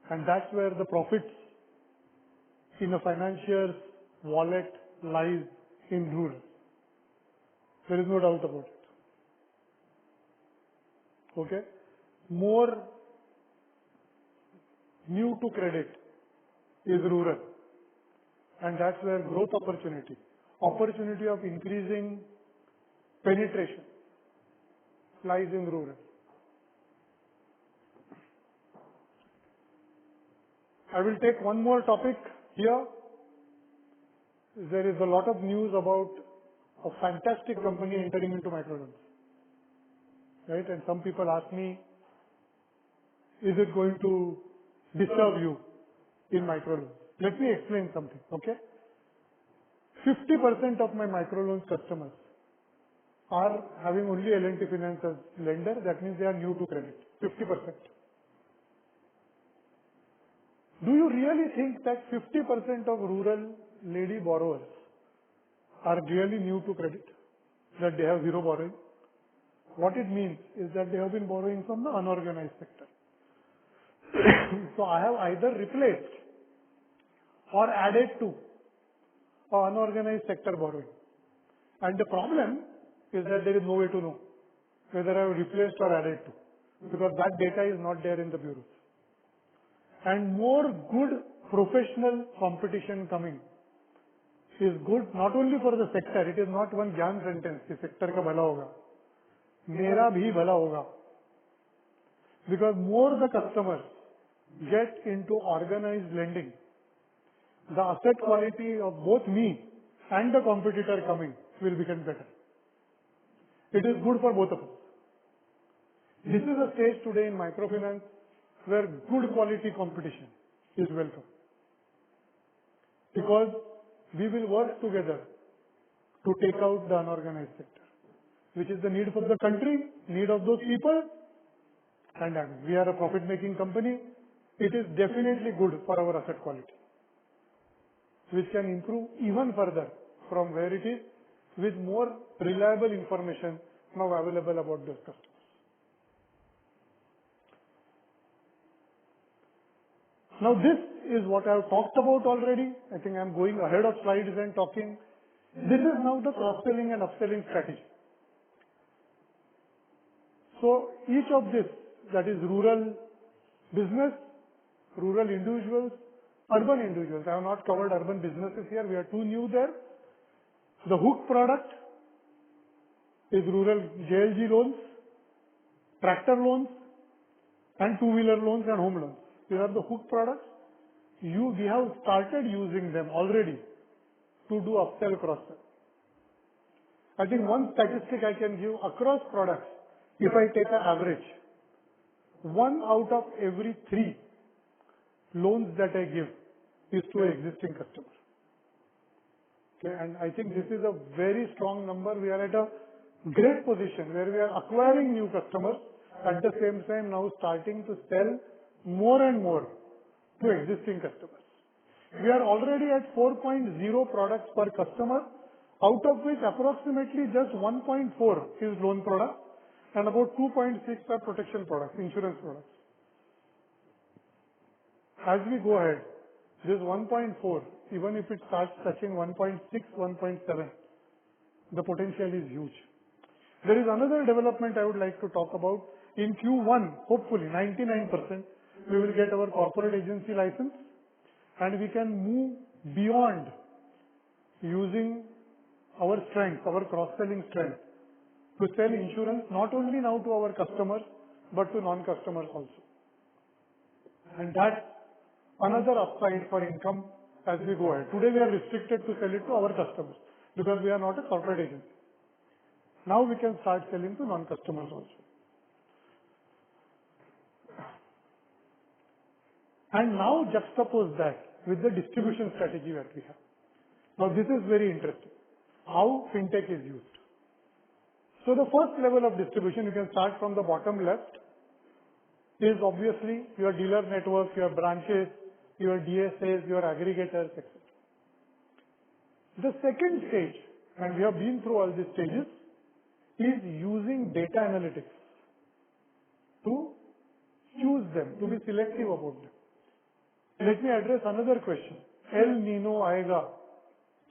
And that's where the profits in a financier's wallet lies in rural. There is no doubt about it. Okay? More new to credit is rural. And that's where growth opportunity of increasing penetration lies in rural. I will take one more topic here. There is a lot of news about a fantastic company entering into microloans. Right? And some people ask me, is it going to disturb you in microloans? Let me explain something, okay? 50% of my microloans customers are having only L&T Finance as lender. That means they are new to credit. 50%. Do you really think that 50% of rural lady borrowers are really new to credit? That they have zero borrowing? What it means is that they have been borrowing from the unorganized sector. So I have either replaced or added to unorganized sector borrowing. And the problem is that there is no way to know whether I have replaced or added to, because that data is not there in the bureaus. And more good professional competition coming is good not only for the sector. It is not one gyan sentence, the sector ka bhala hoga. Mera bhi bhala hoga. Because more the customers get into organized lending, the asset quality of both me and the competitor coming will become better. It is good for both of us. This is a stage today in microfinance where good quality competition is welcome. Because we will work together to take out the unorganized sector, which is the need for the country, need of those people, and we are a profit-making company. It is definitely good for our asset quality, which can improve even further from where it is with more reliable information now available about those customers. Now this is what I have talked about already. I think I am going ahead of slides and talking. This is now the cross-selling and upselling strategy. So each of this, that is rural business, rural individuals, urban individuals. I have not covered urban businesses here. We are too new there. The hook product is rural JLG loans, tractor loans, and two-wheeler loans and home loans. These are the hook products. We have started using them already to do upsell, cross-sell. I think one statistic I can give across products, if I take an average, 1 out of every 3 loans that I give is to an existing customer. Okay, and I think this is a very strong number. We are at a great position where we are acquiring new customers, at the same time now starting to sell more and more to existing customers. We are already at 4.0 products per customer, out of which approximately just 1.4 is loan products and about 2.6 are protection products, insurance products. As we go ahead, this 1.4, even if it starts touching 1.6, 1.7, the potential is huge. There is another development I would like to talk about. In Q1, hopefully 99%, we will get our corporate agency license and we can move beyond using our strength, our cross-selling strength, to sell insurance not only now to our customers, but to non-customers also. And that's another upside for income as we go ahead. Today we are restricted to sell it to our customers because we are not a corporate agency. Now we can start selling to non-customers also. And now juxtapose that with the distribution strategy that we have. Now this is very interesting, how fintech is used. So the first level of distribution, you can start from the bottom left, is obviously your dealer network, your branches, your DSAs, your aggregators, etc. The second stage, and we have been through all these stages, is using data analytics to choose them, to be selective about them. Let me address another question. El Nino आएगा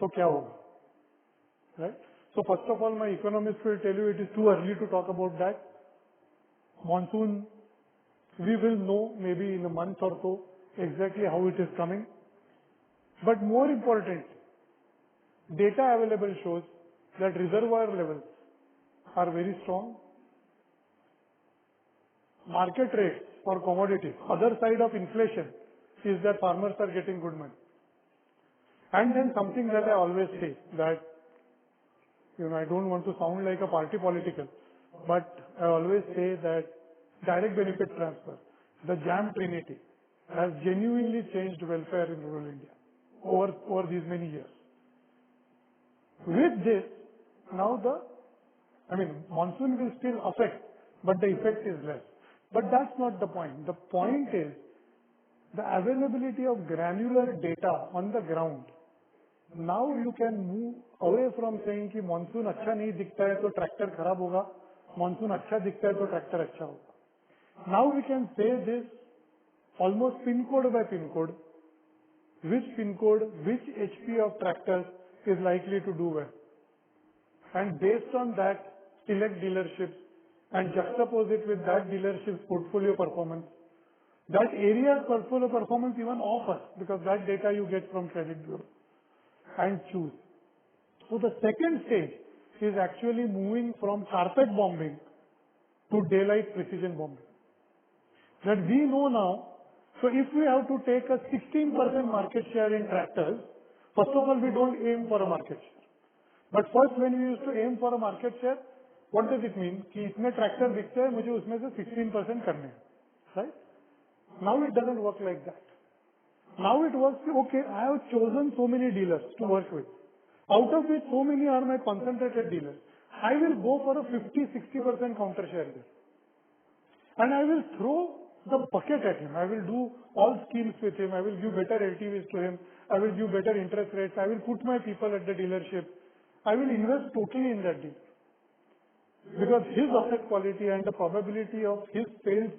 तो क्या होगा? Right? So first of all, my economists will tell you it is too early to talk about that. Monsoon, we will know maybe in a month or so exactly how it is coming. But more important, data available shows that reservoir levels are very strong. Market rates for commodities, other side of inflation, is that farmers are getting good money. And then something that I always say that, I don't want to sound like a party political, but I always say that direct benefit transfer, the JAM Trinity, has genuinely changed welfare in rural India over these many years. With this, now monsoon will still affect, but the effect is less. But that's not the point. The point is the availability of granular data on the ground. Now you can move away from saying कि monsoon अच्छा नहीं दिखता है तो tractor खराब होगा, monsoon अच्छा दिखता है तो tractor अच्छा होगा. Now we can say this almost pin code by pin code, which pin code, which HP of tractors is likely to do well. And based on that, select dealerships and juxtapose it with that dealership's portfolio performance. That area's portfolio performance even offers, because that data you get from credit bureau, and choose. So the second stage is actually moving from carpet bombing to daylight precision bombing. That we know now, so if we have to take a 16% market share in tractors, first of all we don't aim for a market share. But first when we used to aim for a market share, what does it mean? कि इतने tractor बिकते हैं, मुझे उसमें से 16% करने हैं, right? Now it doesn't work like that. Now it works, okay, I have chosen so many dealers to work with. Out of which so many are my concentrated dealers. I will go for a 50-60% counter share there. And I will throw the bucket at him. I will do all schemes with him. I will give better LTVs to him. I will give better interest rates. I will put my people at the dealership. I will invest totally in that dealer. Because his asset quality and the probability of his sales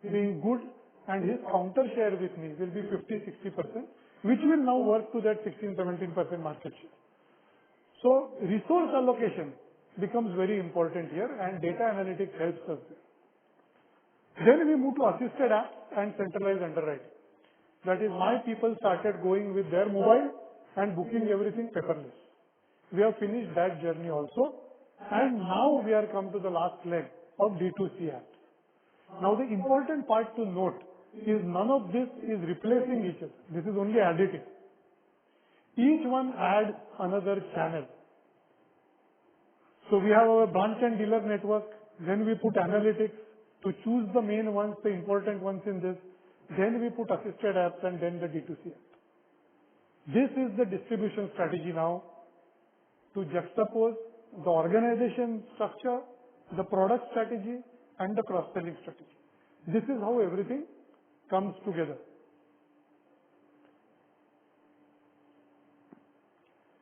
being good and his counter share with me will be 50-60%, which will now work to that 16-17% market share. So resource allocation becomes very important here, and data analytics helps us there. Then we move to assisted apps and centralized underwriting. That is, my people started going with their mobile and booking everything paperless. We have finished that journey also, and now we are come to the last leg of D2C apps. Now the important part to note is none of this is replacing each other. This is only additive. Each one adds another channel. So we have our branch and dealer network, then we put analytics to choose the main ones, the important ones in this, then we put assisted apps, and then the D2C app. This is the distribution strategy now to juxtapose the organization structure, the product strategy, and the cross-selling strategy. This is how everything comes together.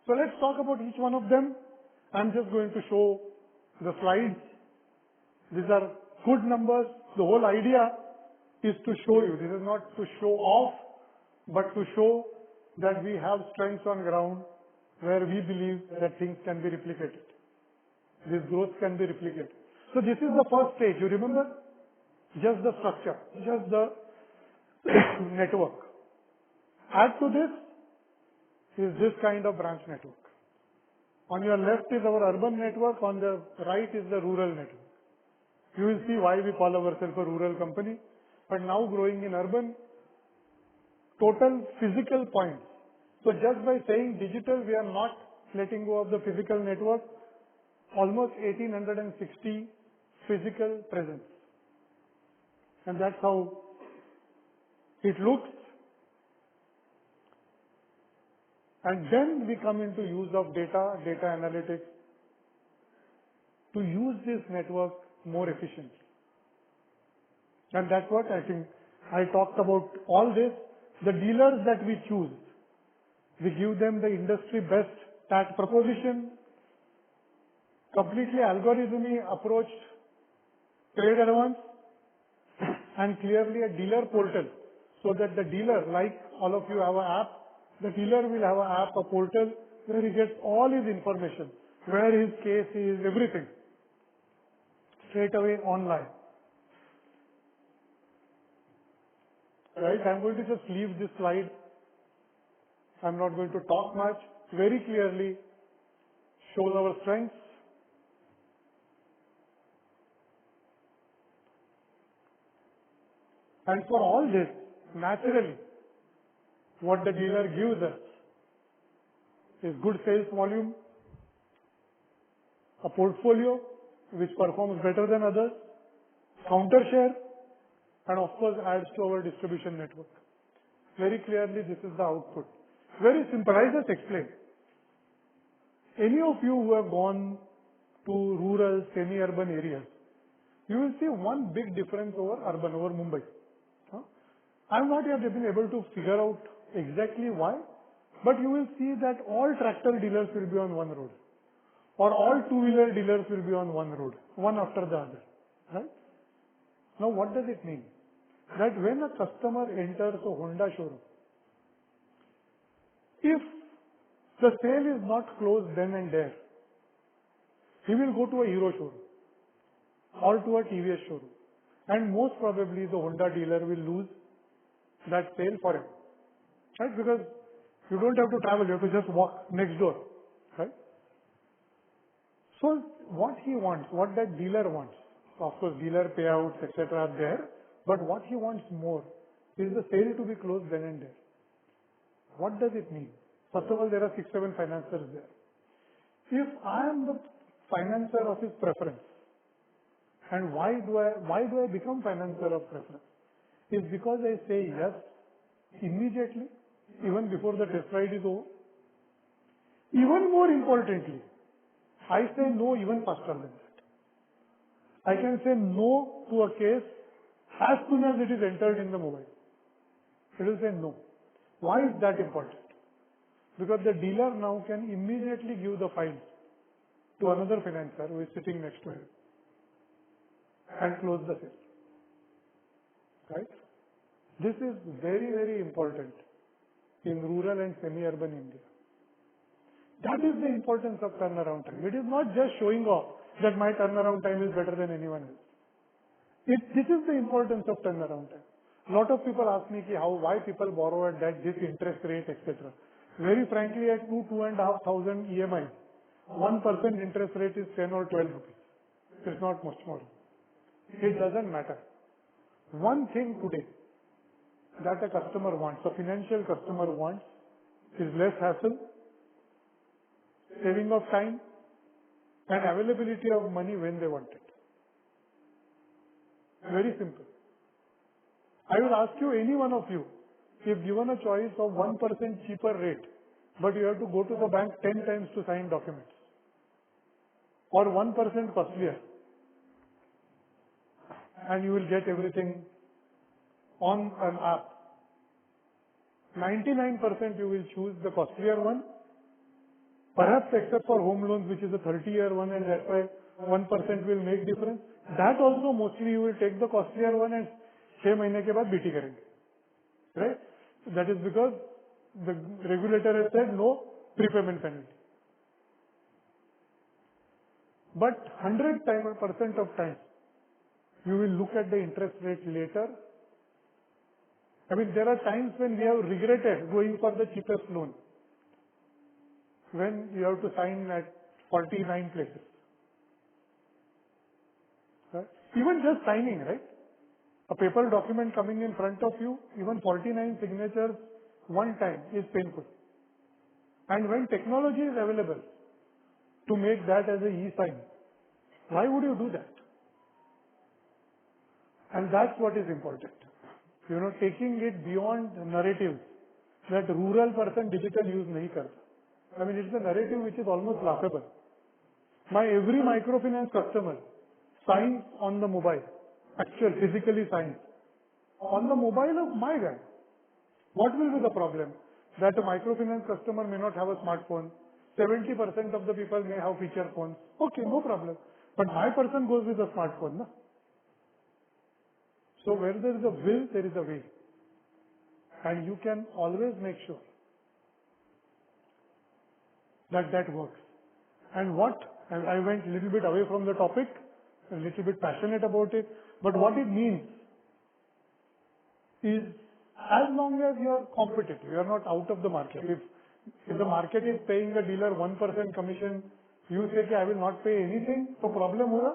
So let's talk about each one of them. I'm just going to show the slides. These are good numbers. The whole idea is to show you. This is not to show off, but to show that we have strengths on ground where we believe that things can be replicated. This growth can be replicated. So this is the first stage. You remember? Just the structure, just the network. Add to this is this kind of branch network. On your left is our urban network, on the right is the rural network. You will see why we call ourselves a rural company, but now growing in urban. Total physical points. So just by saying digital, we are not letting go of the physical network. almost 1860 physical presence. And that's how it looks. And then we come into use of data analytics to use this network more efficiently. And that's what I think I talked about all this. The dealers that we choose, we give them the industry best tax proposition, completely algorithmically approached trade advance, and clearly a dealer portal, so that the dealer, like all of you have an app, the dealer will have an app, a portal, where he gets all his information, where his case is, everything, straight away online. Right? I'm going to just leave this slide. I'm not going to talk much. Very clearly shows our strengths. And for all this, naturally, what the dealer gives us is good sales volume, a portfolio which performs better than others, counter share, and of course adds to our distribution network. Very clearly, this is the output. Very simple. I just explain. Any of you who have gone to rural, semi-urban areas, you will see one big difference over urban, over Mumbai. I'm not yet been able to figure out exactly why, but you will see that all tractor dealers will be on one road, or all two-wheeler dealers will be on one road, one after the other. Right? Now, what does it mean? That when a customer enters a Honda showroom, if the sale is not closed then and there, he will go to a Hero showroom or to a TVS showroom, and most probably the Honda dealer will lose that sale for him. Right? Because you don't have to travel, you have to just walk next door. Right? So what he wants, what that dealer wants, of course dealer payouts, etc. are there, but what he wants more is the sale to be closed then and there. What does it mean? First of all, there are 6-7 financiers there. If I am the financer of his preference, and why do I become financer of preference? It's because I say yes immediately, even before the test ride is over. Even more importantly, I say no even faster than that. I can say no to a case as soon as it is entered in the mobile. It will say no. Why is that important? Because the dealer now can immediately give the file to another financier who is sitting next to him and close the sale. Right? This is very, very important in rural and semi-urban India. That is the importance of turnaround time. It is not just showing off that my turnaround time is better than anyone else. This is the importance of turnaround time. A lot of people ask me why people borrow at this interest rate, etc. Very frankly, at 2,500 EMI, 1% interest rate is 10 or 12 rupees. It's not much more. It doesn't matter. One thing today that a customer wants, a financial customer wants, is less hassle, saving of time, and availability of money when they want it. Very simple. I will ask you, any one of you, if given a choice of 1% cheaper rate, but you have to go to the bank 10 times to sign documents, or 1% costlier, and you will get everything on an app. 99% you will choose the costlier one, perhaps except for home loans, which is a 30-year one, and that's why 1% will make difference. That also mostly you will take the costlier one and 6 months के बाद BT करेंगे. Right? That is because the regulator has said no prepayment penalty. But 100% of time, you will look at the interest rate later. I mean, there are times when we have regretted going for the cheapest loan, when you have to sign at 49 places. Right? Even just signing, right? A paper document coming in front of you, even 49 signatures one time is painful. And when technology is available to make that as a e-sign. Why would you do that? And that's what is important. Taking it beyond narratives that rural person digital use nahi karta. I mean, it's a narrative which is almost laughable. My every microfinance customer signs on the mobile, actual physically signs on the mobile of my guy. What will be the problem? That a microfinance customer may not have a smartphone. 70% of the people may have feature phones. Okay, no problem. But my person goes with a smartphone. No? So where there is a will, there is a way. And you can always make sure that that works. And I went a little bit away from the topic, a little bit passionate about it, but what it means is as long as you are competitive, you are not out of the market. If the market is paying the dealer 1% commission, you say, I will not pay anything, so problem hoga,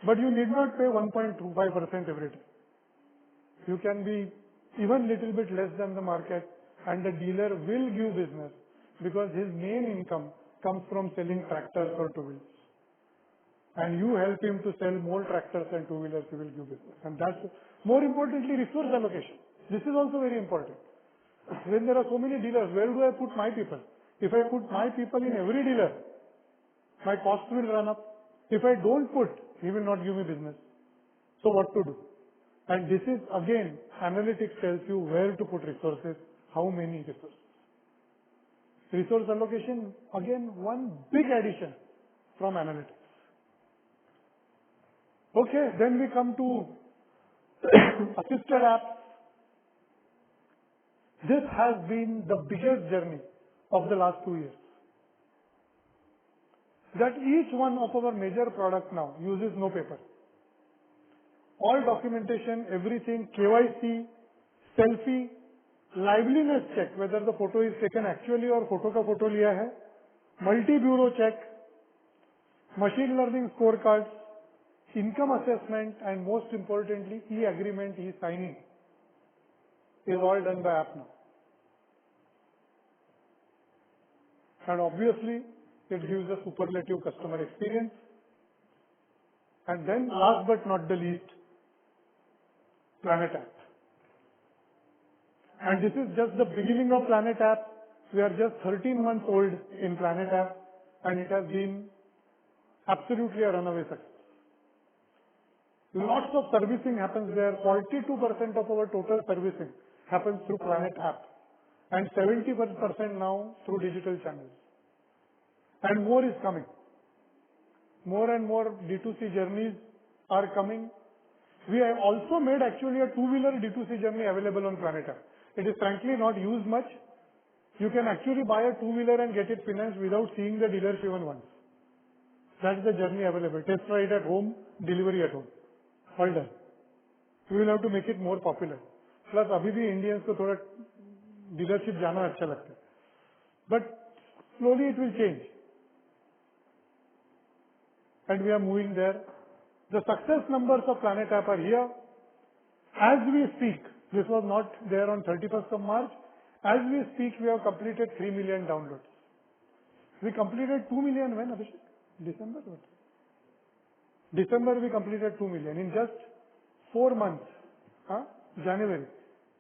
but you need not pay 1.25% every time. You can be even little bit less than the market and the dealer will give business because his main income comes from selling tractors or two-wheelers. And you help him to sell more tractors and two-wheelers, he will give business. And that's, more importantly, resource allocation. This is also very important. When there are so many dealers, where do I put my people? If I put my people in every dealer, my cost will run up. If I don't put, he will not give me business. So what to do? And this is again, analytics tells you where to put resources, how many resources. Resource allocation, again, one big addition from analytics. Okay, then we come to assisted apps. This has been the biggest journey of the last 2 years. That each one of our major products now uses no paper. All documentation, everything, KYC, selfie, liveliness check, whether the photo is taken actually or photo ka photo liya hai, multi-bureau check, machine learning scorecards, income assessment, and most importantly, e-agreement, e-signing is all done by app now. And obviously, it gives a superlative customer experience. And then last but not the least, Planet app. And this is just the beginning of Planet app. We are just 13 months old in Planet app and it has been absolutely a runaway success. Lots of servicing happens there. 42% of our total servicing happens through Planet app and 70% now through digital channels. And more is coming. More and more D2C journeys are coming. We have also made actually a two-wheeler D2C journey available on Planet app. It is frankly not used much. You can actually buy a two-wheeler and get it financed without seeing the dealership even once. That's the journey available. Test ride at home, delivery at home. All done. We will have to make it more popular. Plus, abhi bhi Indians ko thoda dealership jana अच्छा लगता है. But slowly it will change. And we are moving there. The success numbers of Planet app are here. As we speak, this was not there on 31st of March. As we speak, we have completed 3 million downloads. We completed 2 million when, Abhishek? December? What? December we completed 2 million. In just 4 months, January,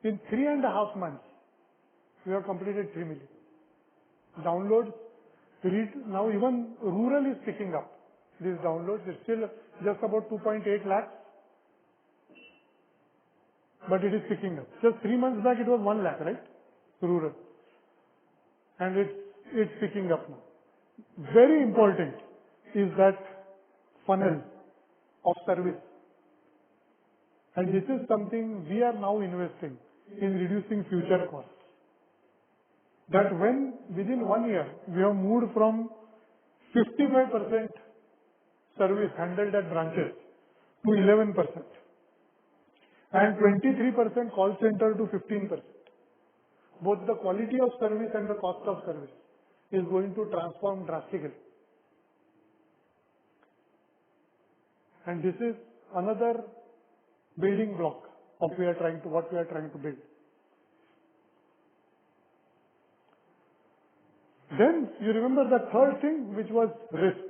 in 3.5 months, we have completed 3 million. Downloads, now even rural is picking up. These downloads, it's still just about 2.8 lakhs, but it is picking up. Just 3 months back it was 1 lakh, right? Rural. And it's picking up now. Very important is that funnel of service. And this is something we are now investing in reducing future costs. That when within 1 year we have moved from 55% service handled at branches to 11% and 23% call center to 15%. Both the quality of service and the cost of service is going to transform drastically. And this is another building block of what we are trying to build. Then you remember the third thing, which was risk.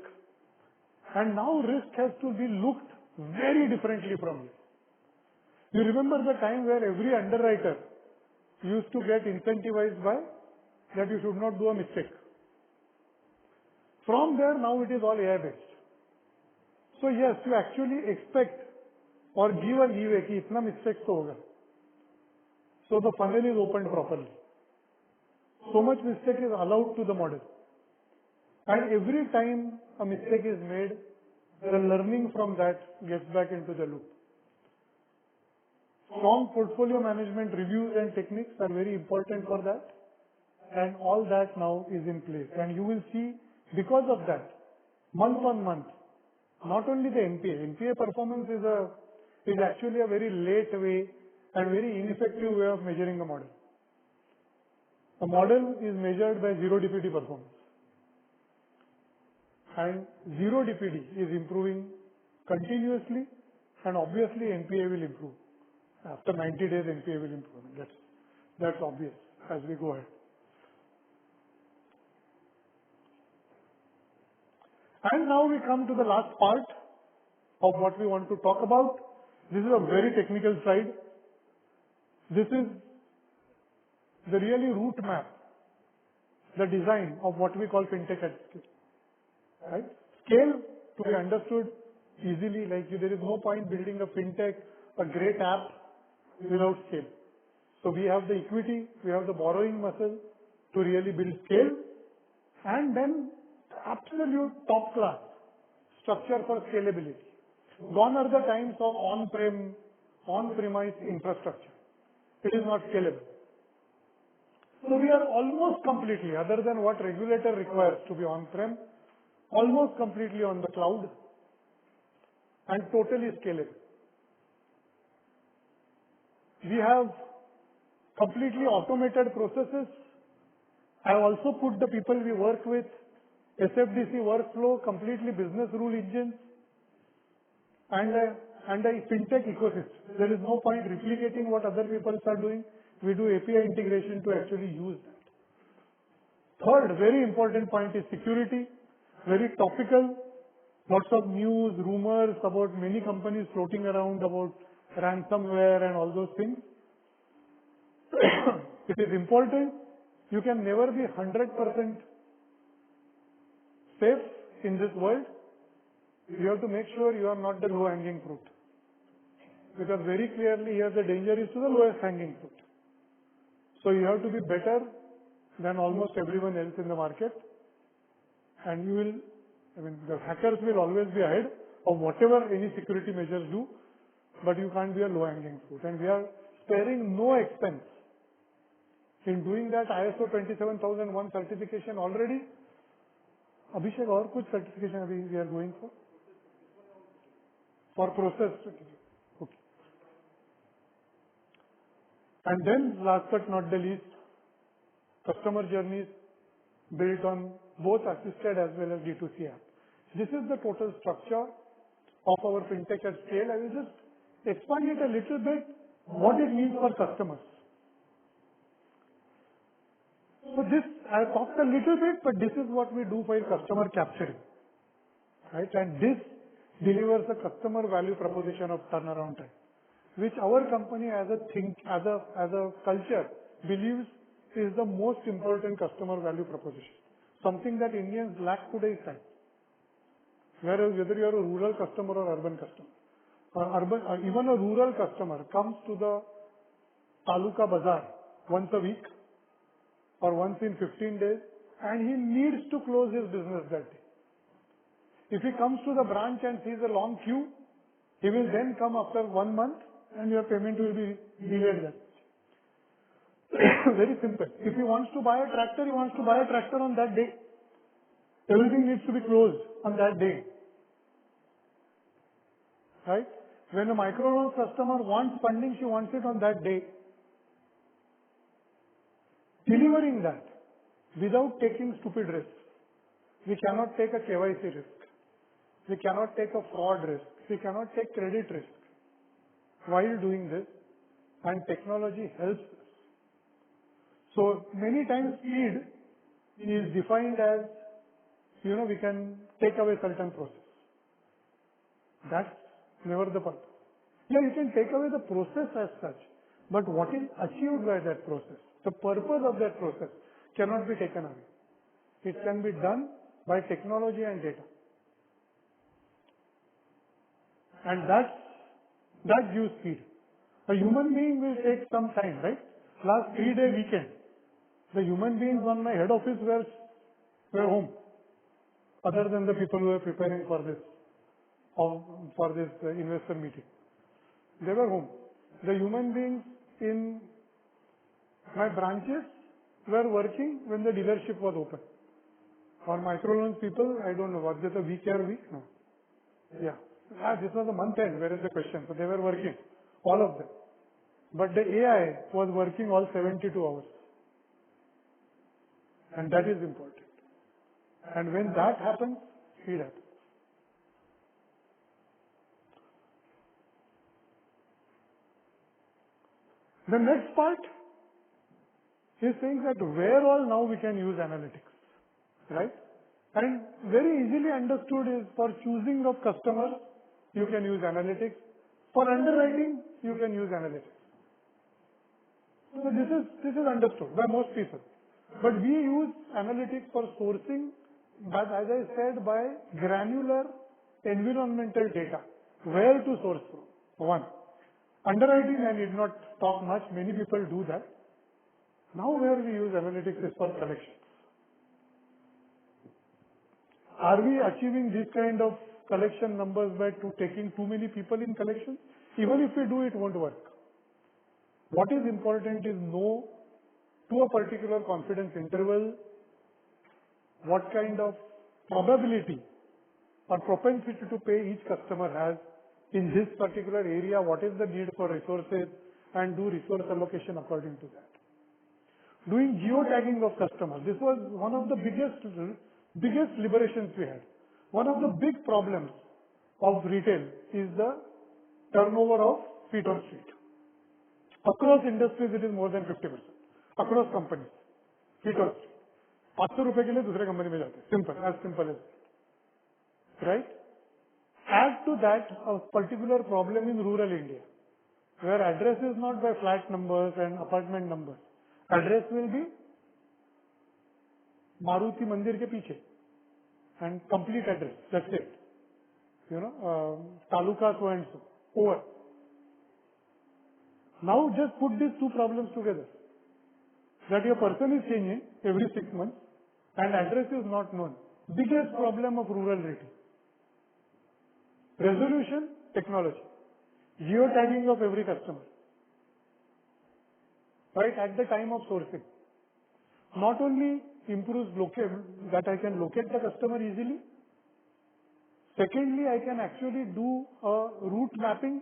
And now risk has to be looked very differently from you. You remember the time where every underwriter used to get incentivized by that you should not do a mistake. From there, now it is all AI based. So yes, you actually expect or give a leeway कि इतना mistake तो होगा. So the funnel is opened properly. So much mistake is allowed to the model. And every time a mistake is made, the learning from that gets back into the loop. Strong portfolio management reviews and techniques are very important for that. And all that now is in place. And you will see, because of that, month on month, not only the NPA performance is actually a very late way and very ineffective way of measuring the model. The model is measured by zero DPD performance. And zero DPD is improving continuously, and obviously NPA will improve. After 90 days, NPA will improve. That's obvious as we go ahead. And now we come to the last part of what we want to talk about. This is a very technical slide. This is the really root map, the design of what we call fintech at scale. Right? Scale to be understood easily, like there is no point building a fintech, a great app without scale. So we have the equity, we have the borrowing muscle to really build scale, and then absolute top class structure for scalability. Gone are the times of on-premise infrastructure. It is not scalable. So we are almost completely, other than what regulator requires to be on-prem, almost completely on the cloud and totally scalable. We have completely automated processes. I have also put the people we work with, SFDC workflow, completely business rule engines, and a fintech ecosystem. There is no point replicating what other people are doing. We do API integration to actually use that. Third, very important point is security. Very topical. Lots of news, rumors about many companies floating around about ransomware and all those things. It is important. You can never be 100% safe in this world. You have to make sure you are not the low-hanging fruit. Because very clearly here the danger is to the lowest hanging fruit. So you have to be better than almost everyone else in the market. And you will, the hackers will always be ahead of whatever any security measures do, but you can't be a low-hanging fruit. And we are sparing no expense in doing that ISO 27001 certification already. Abhishek, or which certification we are going for? For process. Okay. And then last but not the least, customer journeys built on both assisted as well as D2C app. This is the total structure of our fintech at scale. I will just expand it a little bit, what it means for customers. So this, I have talked a little bit, but this is what we do for customer capturing. Right? And this delivers a customer value proposition of turnaround time, which our company as a culture believes is the most important customer value proposition. Something that Indians lack today is time. Whether you are a rural customer or urban customer. Even a rural customer comes to the Taluka Bazaar once a week or once in 15 days, and he needs to close his business that day. If he comes to the branch and sees a long queue, he will then come after 1 month and your payment will be delayed that. Very simple. If he wants to buy a tractor, he wants to buy a tractor on that day. Everything needs to be closed on that day. Right? When a microloan customer wants funding, she wants it on that day. Delivering that without taking stupid risks. We cannot take a KYC risk. We cannot take a fraud risk. We cannot take credit risk. While doing this, and technology helps us. So many times speed is defined as, we can take away certain process. That's never the purpose. Yeah, you can take away the process as such, but what is achieved by that process, the purpose of that process cannot be taken away. It can be done by technology and data. And that gives speed. A human being will take some time, right? Last 3-day weekend, the human beings on my head office were home, other than the people who were preparing for this investor meeting. They were home. The human beings in my branches were working when the dealership was open. For microloans people, I don't know, was it a week or week? No. Yeah. This was a month end, where is the question? So they were working, all of them. But the AI was working all 72 hours. And that is important. And when that happens, speed happens. The next part is saying that where all now we can use analytics, right? And very easily understood is for choosing of customers, you can use analytics. For underwriting, you can use analytics. So this is understood by most people. But we use analytics for sourcing, but as I said, by granular environmental data. Where to source from? One. Underwriting, I need not talk much. Many people do that. Now where we use analytics is for collections. Are we achieving this kind of collection numbers by taking too many people in collection? Even if we do, it won't work. What is important is know to a particular confidence interval what kind of probability or propensity to pay each customer has in this particular area, what is the need for resources, and do resource allocation according to that. Doing geotagging of customers. This was one of the biggest liberations we had. One of the big problems of retail is the turnover of feet on street. Across industries, it is more than 50%. Across companies, feet on street. 500 रुपए के लिए दूसरे company में जाते हैं. Simple, as simple as that. Right? Add to that a particular problem in rural India, where address is not by flat numbers and apartment numbers. Address will be Maruti Mandir ke piche and complete address. That's it. Taluka so and so. Over. Now just put these two problems together. That your person is changing every 6 months and address is not known. Biggest problem of rural retail. Resolution, technology. Geotagging of every customer. Right at the time of sourcing. Not only improves that I can locate the customer easily. Secondly, I can actually do a route mapping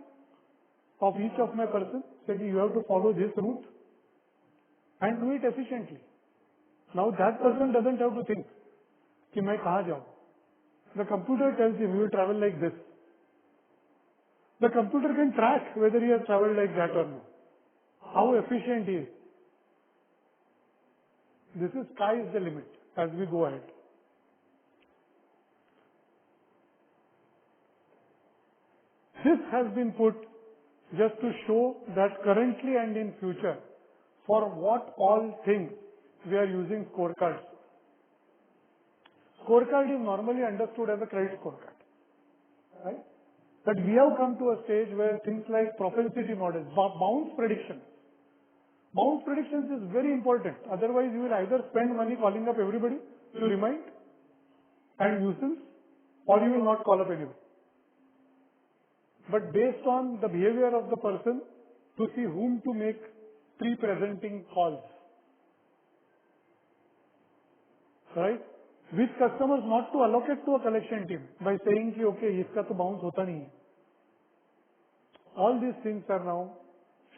of each of my person. Saying you have to follow this route and do it efficiently. Now that person doesn't have to think कि मैं कहाँ जाऊँ. The computer tells him you will travel like this. The computer can track whether he has traveled like that or not. How efficient he is. This is sky is the limit as we go ahead. This has been put just to show that currently and in future, for what all things we are using scorecards. Scorecard is normally understood as a credit scorecard. Right? But we have come to a stage where things like propensity models, bounce predictions. Bounce predictions is very important. Otherwise, you will either spend money calling up everybody to remind and nuisance, or you will not call up anybody. But based on the behavior of the person, to see whom to make pre-presenting calls. Right? Which customers not to allocate to a collection team by saying कि okay, इसका तो bounce होता नहीं है. All these things are now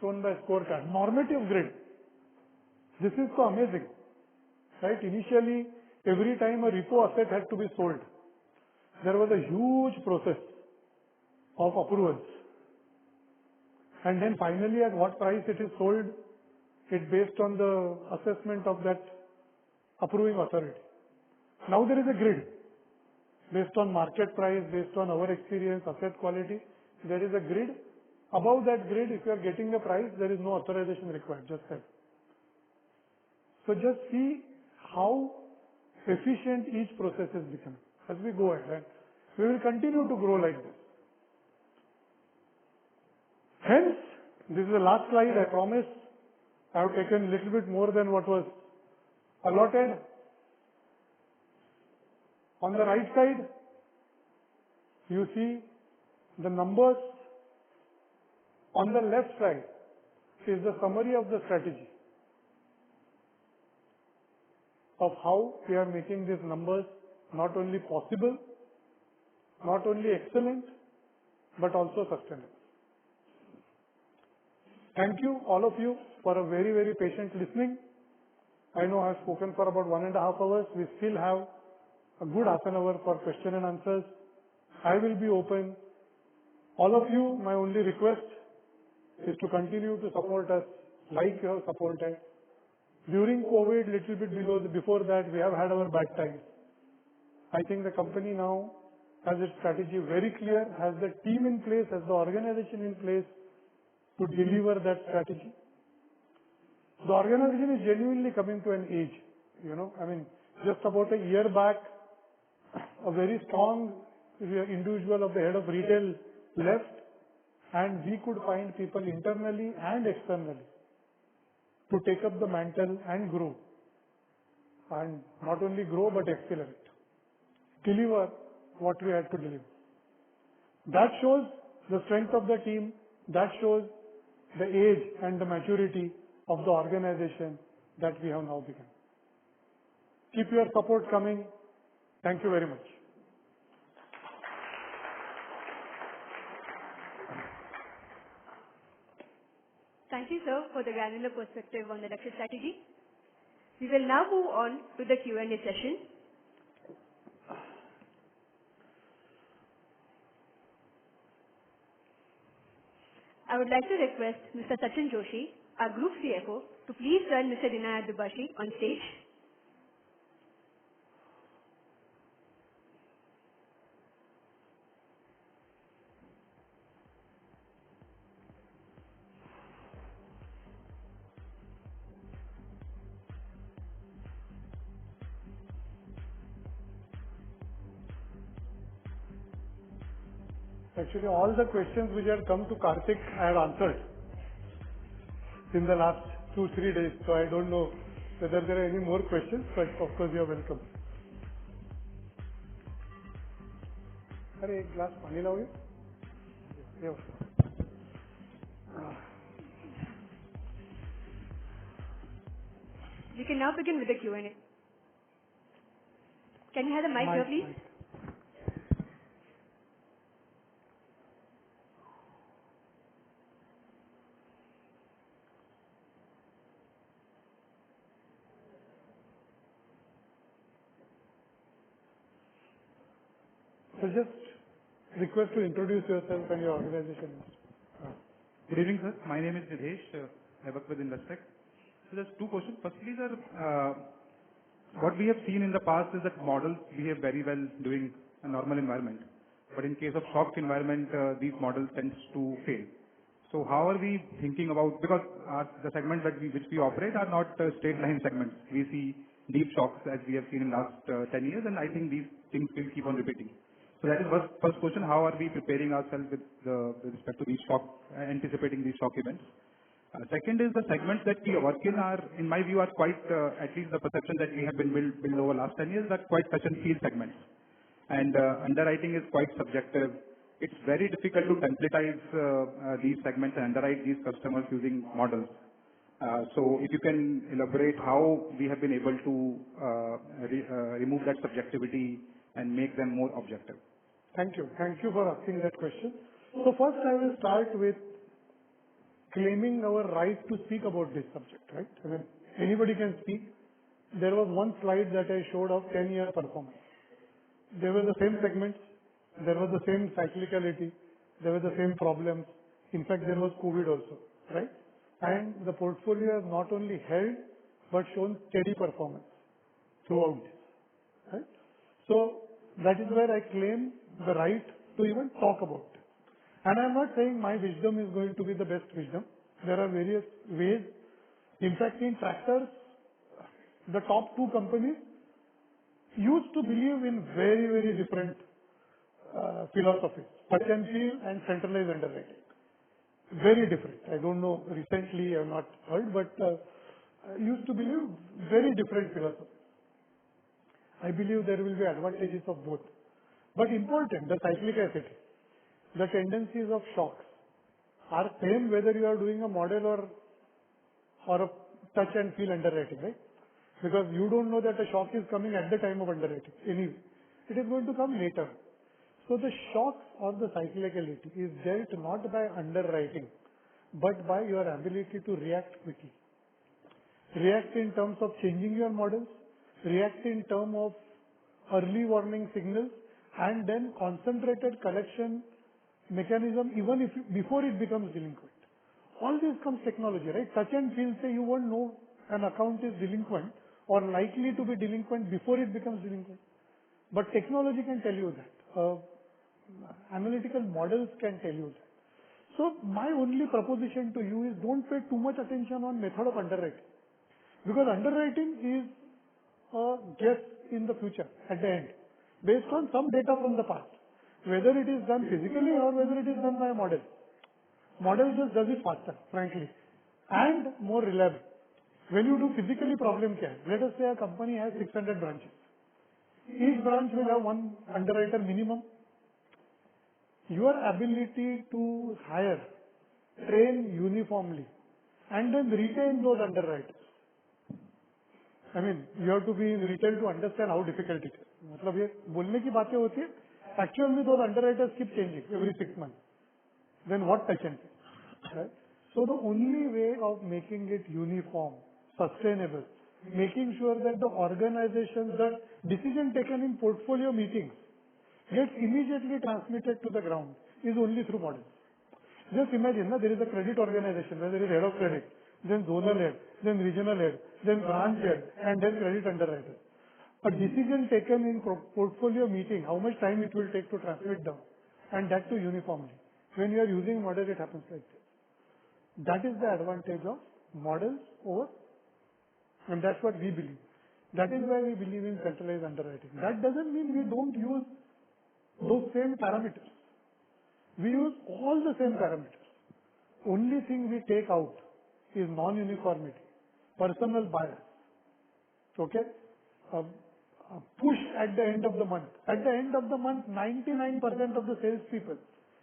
shown by scorecard. Normative grid. This is so amazing. Right? Initially, every time a repo asset had to be sold, there was a huge process of approvals. And then finally at what price it is sold, it's based on the assessment of that approving authority. Now there is a grid. based on market price, based on our experience, asset quality. There is a grid. Above that grid, if you are getting the price, there is no authorization required, just that. So just see how efficient each process is becoming as we go ahead. We will continue to grow like this. Hence, this is the last slide. I promise I have taken a little bit more than what was allotted. On the right side, you see the numbers. On the left side is the summary of the strategy of how we are making these numbers not only possible, not only excellent, but also sustainable. Thank you, all of you, for a very, very patient listening. I know I have spoken for about 1.5 hours. We still have a good half an hour for question and answers. I will be open. All of you, my only request is to continue to support us like you have supported. During COVID, little bit before that, we have had our bad times. I think the company now has its strategy very clear, has the team in place, has the organization in place to deliver that strategy. The organization is genuinely coming to an age. Just about a year back, a very strong individual of the head of retail left, and we could find people internally and externally to take up the mantle and grow. And not only grow, but accelerate. Deliver what we had to deliver. That shows the strength of the team. That shows the age and the maturity of the organization that we have now begun. Keep your support coming. Thank you very much. Thank you, sir, for the granular perspective on the lecture strategy. We will now move on to the Q&A session. I would like to request Mr. Sachin Joshi, our Group CFO, to please join Mr. Dinayat Dubashi on stage. Actually, all the questions which had come to Karthik, I have answered in the last 2-3 days. So I don't know whether there are any more questions, but of course you are welcome. एक glass पानी लाओगे? We can now begin with the Q&A. Can you have the mic here, please? So just request to introduce yourself and your organization. Good evening, sir. My name is Nidhesh. I work with Investec. So just two questions. Firstly, sir, what we have seen in the past is that models behave very well during a normal environment. But in case of shock environment, these models tends to fail. So how are we thinking about, because the segments which we operate are not straight line segments. We see deep shocks as we have seen in last 10 years, and I think these things will keep on repeating. So that is first question. How are we preparing ourselves with respect to these shock, anticipating these shock events? Second is the segments that we work in are, in my view, are quite, at least the perception that we have been built over last 10 years, are quite touch and feel segments. And underwriting is quite subjective. It's very difficult to templatize these segments and underwrite these customers using models. So if you can elaborate how we have been able to remove that subjectivity and make them more objective. Thank you. Thank you for asking that question. So first I will start with claiming our right to speak about this subject, right? I mean, anybody can speak. There was one slide that I showed of 10-year performance. There were the same segments. There was the same cyclicality. There were the same problems. In fact, there was COVID also, right? And the portfolio has not only held, but shown steady performance throughout this, right? So That is where I claim the right to even talk about it. And I'm not saying my wisdom is going to be the best wisdom. There are various ways. In fact, in tractors, the top two companies used to believe in very, very different philosophies. Touch and feel and centralized underwriting. Very different. I don't know, recently I have not heard, but used to believe very different philosophies. I believe there will be advantages of both. But important, the cyclicity, the tendencies of shocks are same whether you are doing a model or a touch and feel underwriting, right? Because you don't know that a shock is coming at the time of underwriting. Anyway, it is going to come later. So the shocks or the cyclicality is dealt not by underwriting, but by your ability to react quickly. React in terms of changing your models, react in terms of early warning signals, and then concentrated collection mechanism even if before it becomes delinquent. All this comes technology, right? Touch and feel say you won't know an account is delinquent or likely to be delinquent before it becomes delinquent. But technology can tell you that. Analytical models can tell you that. So my only proposition to you is don't pay too much attention on method of underwriting. Because underwriting is a guess in the future at the end, based on some data from the past. Whether it is done physically or whether it is done by a model. Model just does it faster, frankly, and more reliable. When you do physically problem care, let us say a company has 600 branches. Each branch will have one underwriter minimum. Your ability to hire, train uniformly, and then retain those underwriters. I mean, you have to be in retail to understand how difficult it is. मतलब ये बोलने की बातें होती है. Actually, those underwriters keep changing every 6 months. Then what touch and feel, right? So the only way of making it uniform, sustainable, making sure that the organizations, the decision taken in portfolio meetings gets immediately transmitted to the ground is only through models. Just imagine, there is a credit organization where there is head of credit, then zonal head, then regional head, then branch head, and then credit underwriter. A decision taken in portfolio meeting, how much time it will take to transmit down, and that too uniformly. When you are using model, it happens like this. That is the advantage of models over, and that's what we believe. That is why we believe in centralized underwriting. That doesn't mean we don't use those same parameters. We use all the same parameters. Only thing we take out is non-uniformity, personal bias. Okay? A push at the end of the month. At the end of the month, 99% of the salespeople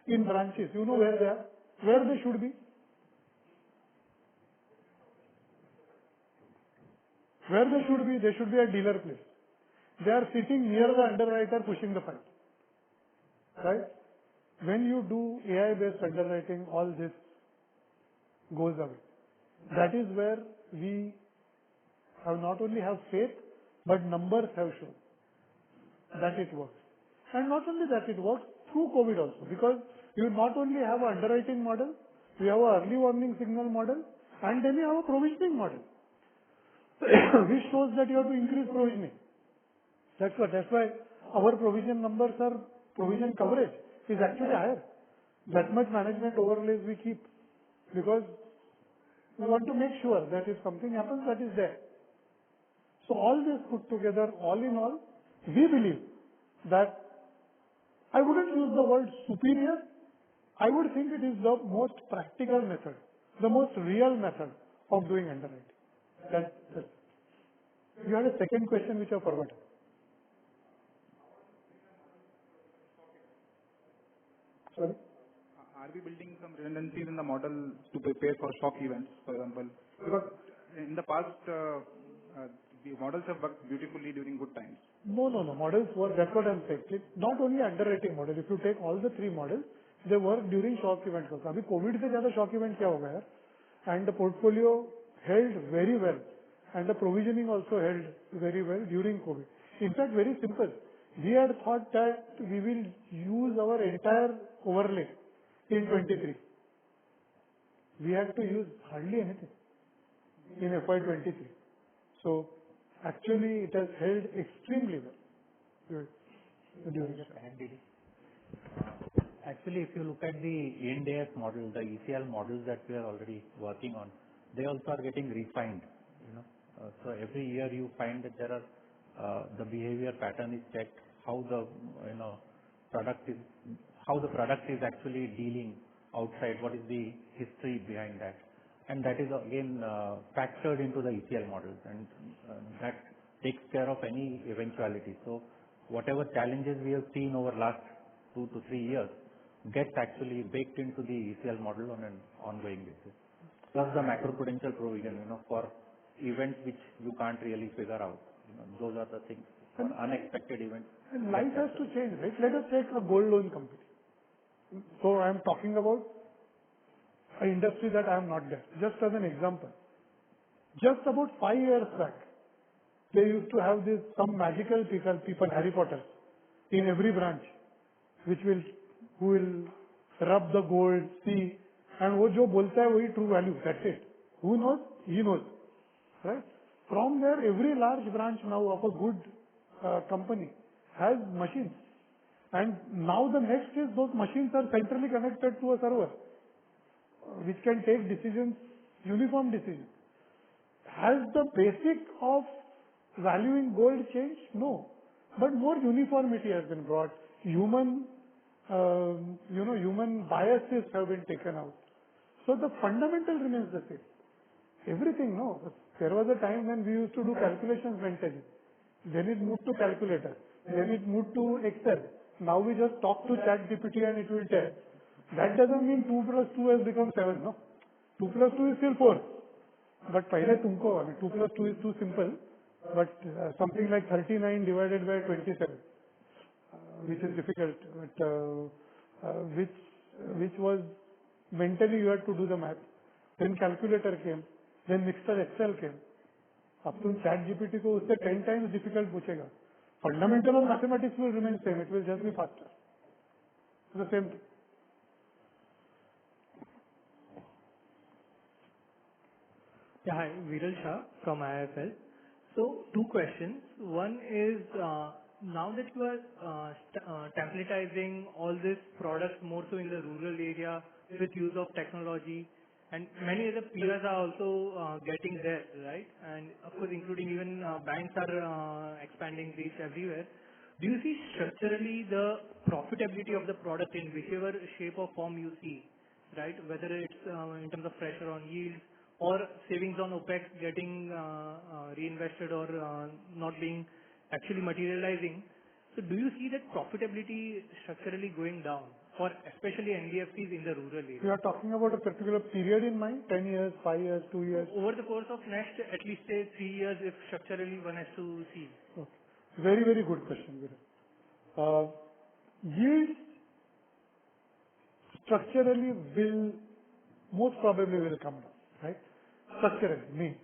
in branches, you know where they are? Where they should be? Where they should be at dealer place. They are sitting near the underwriter pushing the file. Right? When you do AI-based underwriting, all this goes away. That is where we have not only have faith, but numbers have shown that it works. And not only that, it works through COVID also, because you not only have an underwriting model, you have an early warning signal model, and then you have a provisioning model, which shows that you have to increase provisioning. That's why our provision numbers are, provision coverage is actually higher. That much management overlays we keep, because we want to make sure that if something happens, that is there. So all this put together, all in all, we believe that I wouldn't use the word superior. I would think it is the most practical method, the most real method of doing underwriting. That's you had a second question which I forgot. Sorry? Are we building some redundancies in the model to prepare for shock events, for example? Because in the past, the models have worked beautifully during good times. No. Models work. That's what I'm saying. It's not only underwriting model. If you take all the three models, they work during shock events also. अभी COVID से ज़्यादा shock event क्या होगा यार? And the portfolio held very well, and the provisioning also held very well during COVID. In fact, very simple. We had thought that we will use our entire overlay in 23. We had to use hardly anything in FY23. So actually it has held extremely well. during Just this. add, Didi. Actually, if you look at the Ind AS model, the ECL models that we are already working on, they also are getting refined. You know, so every year you find that there are the behavior pattern is checked, how the product is, how the product is actually dealing outside, what is the history behind that, and that is again factored into the ECL models, and that takes care of any eventuality. So whatever challenges we have seen over last 2 to 3 years gets actually baked into the ECL model on an ongoing basis. Plus the macroprudential provision, for events which you can't really figure out. Those are the things for unexpected events. And life has to change, right? Let us take a gold loan company. So I am talking about an industry that I am not there. Just as an example, just about 5 years back, they used to have this some magical people, Harry Potter, in every branch, who will rub the gold, see, and वो जो बोलता है वही true value. That's it. Who knows? He knows, right? From there, every large branch now of a good company has machines, and now the next is those machines are centrally connected to a server, which can take decisions, uniform decisions. Has the basic of valuing gold changed? No. But more uniformity has been brought. Human biases have been taken out. So the fundamental remains the same. Everything, no. There was a time when we used to do calculations mentally. Then it moved to calculator. Then it moved to Excel. Now we just talk to ChatGPT and it will tell. That doesn't mean 2 plus 2 has become 7, no. 2 plus 2 is still 4. But पहले तुमको, 2 plus 2 is too simple, but something like 39 divided by 27, which is difficult, but which was mentally you had to do the math. Then calculator came, then mixer Excel came. अब तुम ChatGPT को उससे 10 times difficult पूछेगा. Fundamental of mathematics will remain same. It will just be faster. The same thing. Yeah, hi, Viral Shah from IFL. So, 2 questions. One is, now that you are templatizing all these products more so in the rural area with use of technology, and many other peers are also getting there, right? And of course, including even banks are expanding reach everywhere. Do you see structurally the profitability of the product in whichever shape or form you see, right? Whether it's in terms of pressure on yields, or savings on OPEX getting reinvested or not being actually materializing. So do you see that profitability structurally going down for especially NBFCs in the rural area? You are talking about a particular period in mind, 10 years, 5 years, 2 years? Over the course of next at least say 3 years if structurally one has to see. Okay. Very, very good question, Viral. Yields structurally will, most probably will come down, right? Structurally, mean.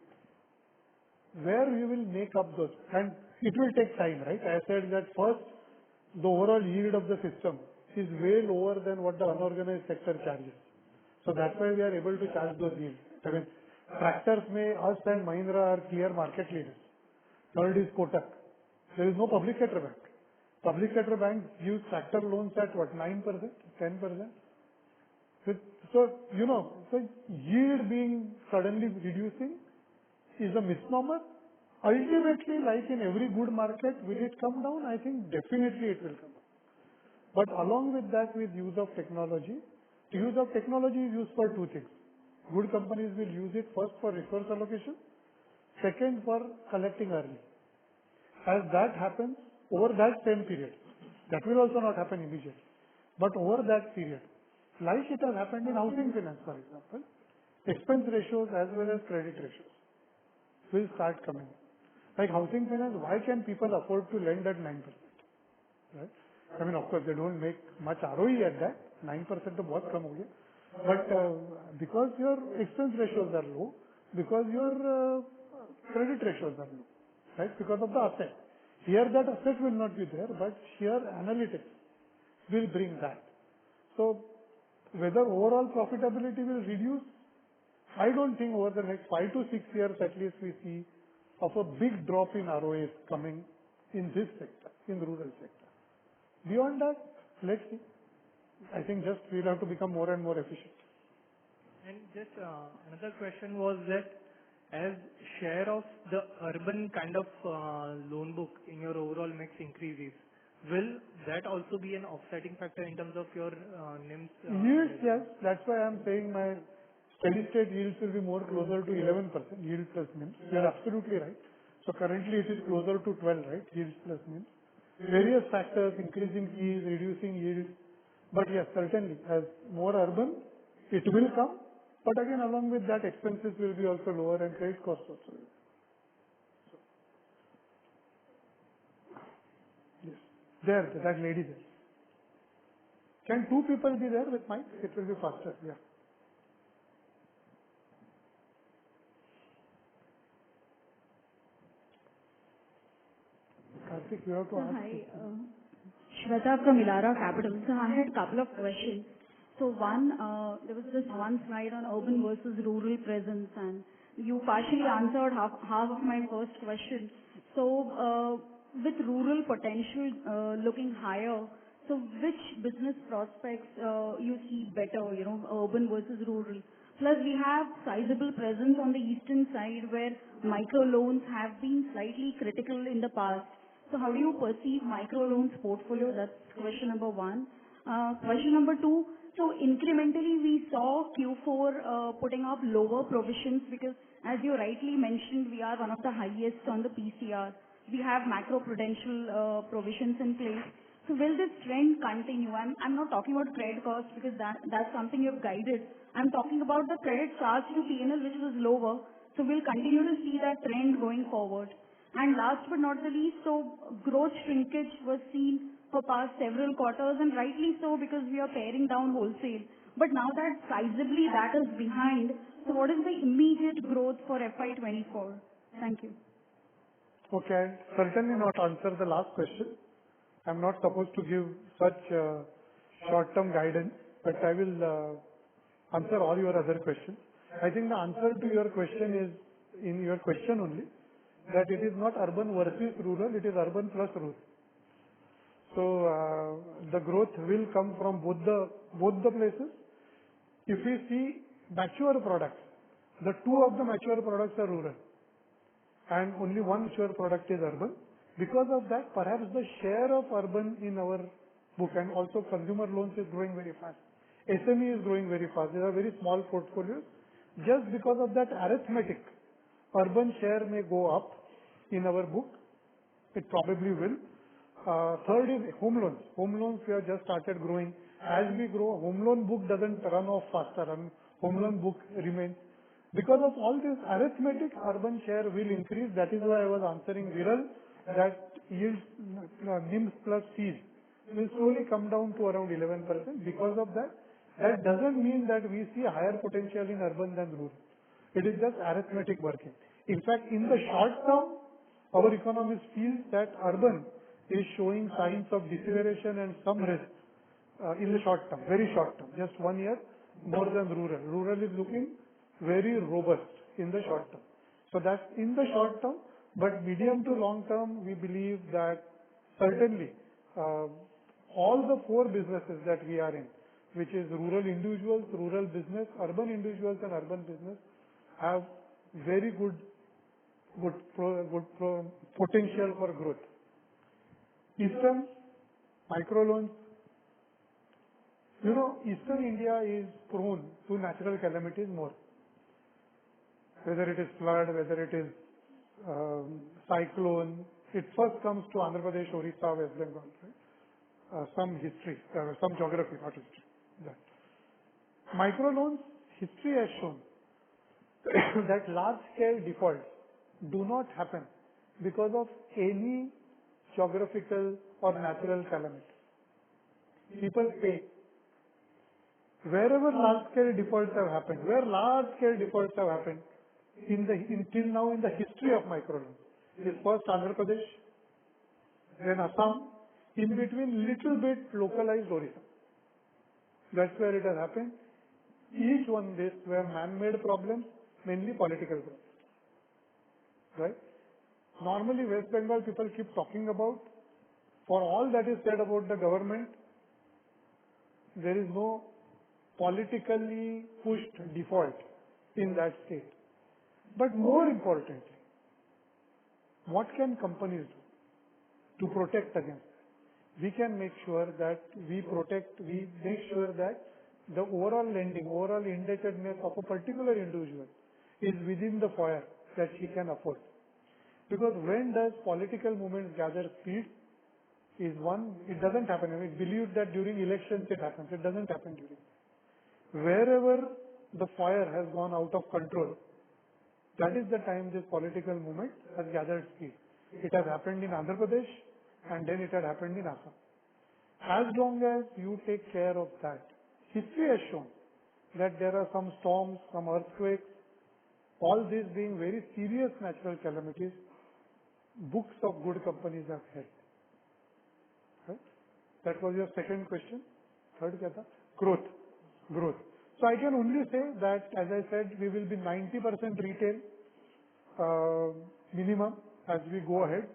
Where we will make up those, and it will take time, right? I said that first, the overall yield of the system is way lower than what the unorganized sector charges. So that's why we are able to charge those yields. I mean, tractors may, us and Mahindra are clear market leaders. Third is Kotak. There is no public sector bank. Public sector banks use tractor loans at what, 9%, 10%? So yield being suddenly reducing is a misnomer. Ultimately, like in every good market, will it come down? I think definitely it will come down. But along with that, with use of technology is used for 2 things. Good companies will use it first for resource allocation, second for collecting early. As that happens, over that same period, that will also not happen immediately, but over that period, like it has happened in housing finance, for example, expense ratios as well as credit ratios will start coming. Like housing finance, why can people afford to lend at 9%? Right? I mean, of course, they don't make much ROE at that. 9% to बहुत कम हो गया. But because your expense ratios are low, because your credit ratios are low, right? Because of the asset. Here that asset will not be there, but here analytics will bring that. So whether overall profitability will reduce, I don't think over the next 5 to 6 years at least we see of a big drop in ROAs coming in this sector, in the rural sector. Beyond that, let's see. I think just we'll have to become more and more efficient. And just another question was that as share of the urban kind of loan book in your overall mix increases, will that also be an offsetting factor in terms of your NIMs? Yields, yes. That's why I'm saying my steady state yields will be more closer to 11%, yield plus NIMs. You're absolutely right. So currently it is closer to 12, right? Yields plus NIMs. Various factors, increasing fees, reducing yields. But yes, certainly, as more urban, it will come. But again, along with that, expenses will be also lower and credit costs also. So, yes. There, that lady there. Can two people be there with mic? It will be faster, yeah. Karthik, you have to ask. Hi, Shweta from Elara Capital. So I had a couple of questions. So one, there was this one slide on urban versus rural presence, and you partially answered half of my first question. So with rural potential looking higher, so which business prospects you see better, urban versus rural? Plus we have sizable presence on the eastern side where micro loans have been slightly critical in the past. So how do you perceive micro loans portfolio? That's question number one. Question number two, so incrementally we saw Q4 putting up lower provisions because as you rightly mentioned, we are one of the highest on the PCR. We have macro-prudential provisions in place. So will this trend continue? I'm not talking about credit cost because that's something you've guided. I'm talking about the credit charge to P&L which was lower. So we'll continue to see that trend going forward. And last but not the least, so growth shrinkage was seen for past several quarters and rightly so because we are paring down wholesale. But now that sizably that is behind, so what is the immediate growth for FY24? Thank you. Okay, certainly not answer the last question. I'm not supposed to give such short-term guidance, but I will answer all your other questions. I think the answer to your question is in your question only, that it is not urban versus rural, it is urban plus rural. So the growth will come from both the places. If we see mature products, the two of the mature products are rural and only one mature product is urban. Because of that, perhaps the share of urban in our book and also consumer loans is growing very fast. SME is growing very fast. These are very small portfolios. Just because of that arithmetic, urban share may go up in our book. It probably will. Third is home loans. Home loans we have just started growing. As we grow, home loan book doesn't run off faster and home loan book remains. Because of all this arithmetic, urban share will increase. That is why I was answering Viral that yields, NIMs plus fees will slowly come down to around 11%. Because of that, that doesn't mean that we see higher potential in urban than rural. It is just arithmetic working. In fact, in the short term, our economists feel that urban is showing signs of deceleration and some risk in the short term, very short term, just 1 year more than rural. Rural is looking very robust in the short term. So that's in the short term, but medium to long term, we believe that certainly all the four businesses that we are in, which is rural individuals, rural business, urban individuals and urban business, have very good potential for growth. Eastern microloans, Eastern India is prone to natural calamities more. Whether it is flood, whether it is cyclone, it first comes to Andhra Pradesh, Orissa, West Bengal, right? Some history, some geography, not history. That. Microloans, history has shown that large-scale defaults do not happen because of any geographical or natural calamity. People pay. Wherever large-scale defaults have happened, where large-scale defaults have happened, till now in the history of microloans, is first Andhra Pradesh, then Assam, in between little bit localized Orissa. That's where it has happened. Each one this were man-made problems, mainly political problems. Right? Normally West Bengal people keep talking about For all that is said about the government, there is no politically pushed default in that state. But more importantly, what can companies do to protect against that? We can make sure that we make sure that the overall lending, overall indebtedness of a particular individual is within the FOIR that he can afford. Because when does political movements gather speed is one, it doesn't happen. I mean, believe that during elections it happens. It doesn't happen during. Wherever the fire has gone out of control, that is the time this political movement has gathered speed. It has happened in Andhra Pradesh and then it had happened in Assam. As long as you take care of that, history has shown that there are some storms, some earthquakes, all these being very serious natural calamities, books of good companies have helped. Right? That was your second question. Third kya tha? Growth. Growth. So I can only say that, as I said, we will be 90% retail minimum as we go ahead.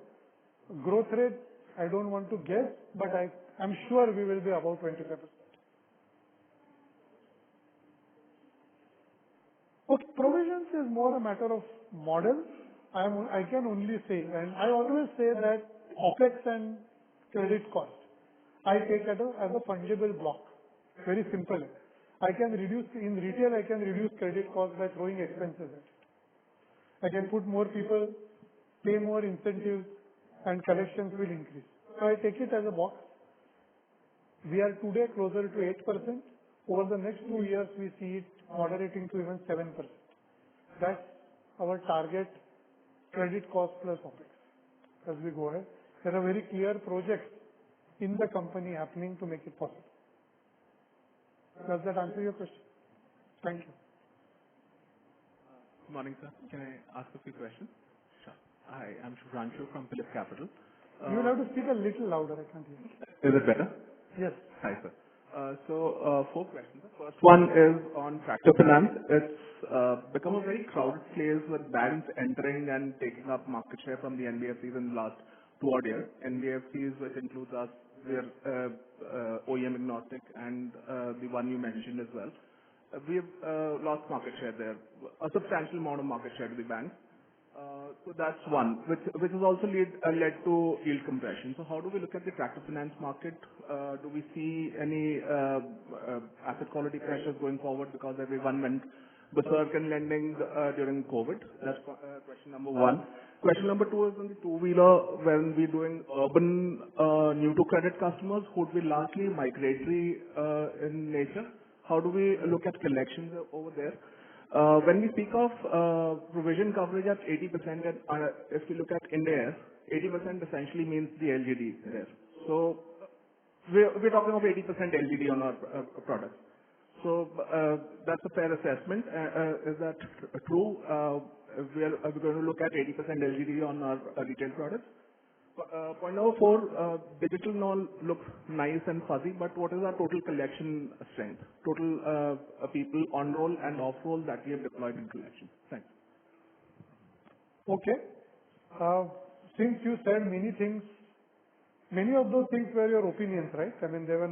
Growth rate, I don't want to guess, but I'm sure we will be about 25%. Okay, provisions is more a matter of model. I can only say, and I always say that OPEX and credit cost, I take it as a fungible block. Very simple. I can reduce, in retail, I can reduce credit cost by throwing expenses at it. I can put more people, pay more incentives, and collections will increase. So I take it as a box. We are today closer to 8%. Over the next 2 years, we see it moderating to even 7%. That's our target credit cost plus OPEX as we go ahead. There are very clear projects in the company happening to make it possible. Does that answer your question? Thank you. Good morning, sir. Can I ask a few questions? Sure. Hi, I'm Shubhranshu from Phillip Capital. You will have to speak a little louder. I can't hear. Is it better? Yes. Hi, sir. Four questions. The first one is on tractor finance. It's become a very crowded place with banks entering and taking up market share from the NBFCs in the last 2 odd years. NBFCs, which includes us, we're OEM agnostic, and the one you mentioned as well. We've lost market share there, a substantial amount of market share to the banks. So that's one, which has also led to yield compression. So how do we look at the tractor finance market? Do we see any asset quality pressures going forward because everyone went berserk in lending during COVID? That's question number one. Question number two is on the two-wheeler. When we're doing urban new-to-credit customers, who would be largely migratory in nature? How do we look at collections over there? When we speak of provision coverage at 80%, and if we look at India, 80% essentially means the LGD there. So we're talking of 80% LGD on our products. So that's a fair assessment. Is that true? Are we going to look at 80% LGD on our retail products? Point number four, digital now looks nice and fuzzy, but what is our total collection strength? Total people on roll and off roll that we have deployed in collection. Thanks. Okay. Since you said many things, many of those things were your opinions, right? I mean, there is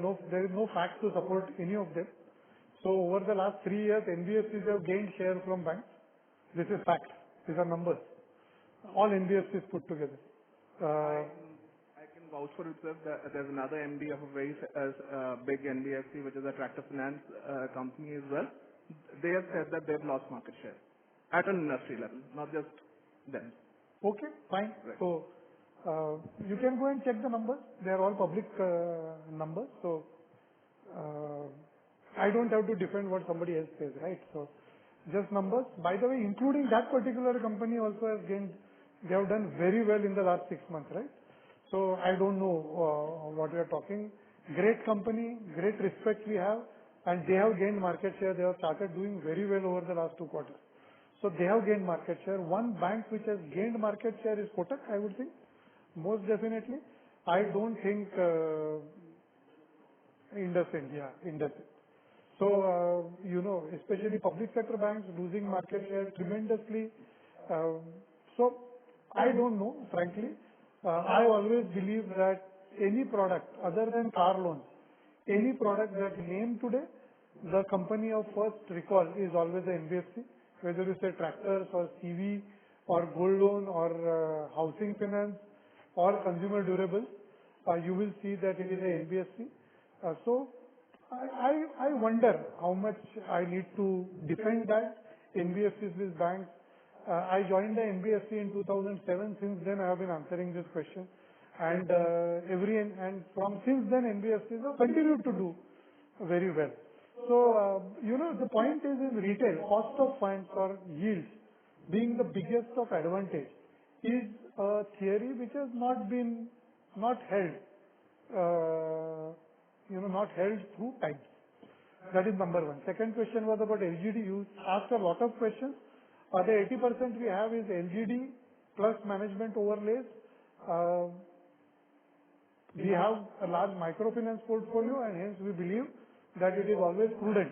no fact to support any of them. So over the last 3 years, NBFCs have gained share from banks. This is fact. These are numbers. All NBFCs put together. I can vouch for it, sir. There's another MD of a very big NBFC, which is a tractor finance company as well. They have said that they've lost market share at an industry level, not just them. Okay, fine. Right. So you can go and check the numbers. They are all public numbers. So I don't have to defend what somebody else says, right? So just numbers. By the way, including that particular company also has gained. They have done very well in the last 6 months, right? So I don't know what we are talking. Great company, great respect we have, and they have gained market share. They have started doing very well over the last 2 quarters. So they have gained market share. One bank which has gained market share is Kotak, I would think. Most definitely. I don't think IndusInd, yeah, IndusInd. So, especially public sector banks losing market share tremendously. So I don't know, frankly. I always believe that any product other than car loans, any product that name today, the company of first recall is always the NBFC. Whether you say tractors or CV or gold loan or housing finance or consumer durables, you will see that it is a NBFC. So I wonder how much I need to defend that NBFCs with banks. I joined the NBFC in 2007. Since then, I have been answering this question, and from since then, NBFCs have continued to do very well. So the point is in retail, cost of funds or yields being the biggest of advantage is a theory which has not held through time. That is number one. Second question was about LGD. You asked a lot of questions. The 80% we have is LGD plus management overlays. We have a large microfinance portfolio, and hence we believe that it is always prudent.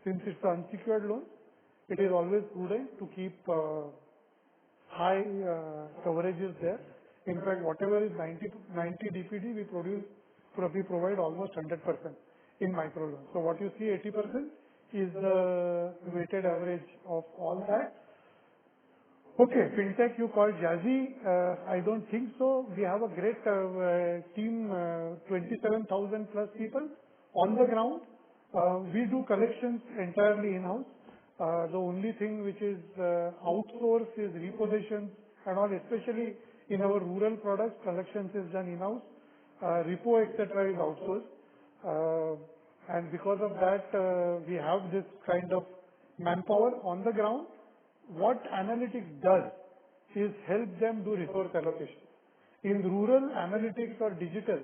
Since it's unsecured loans, it is always prudent to keep high coverages there. In fact, whatever is 90 DPD, we provide almost 100% in micro loans. So what you see 80% is the weighted average of all that. Okay, fintech you called Jazzy. I don't think so. We have a great team, 27,000 plus people on the ground. We do collections entirely in-house. The only thing which is outsourced is repossessions and all, especially in our rural products, collections is done in-house. Repo, etc. is outsourced. And because of that, we have this kind of manpower on the ground. What analytics does is help them do resource allocation. In rural, analytics or digital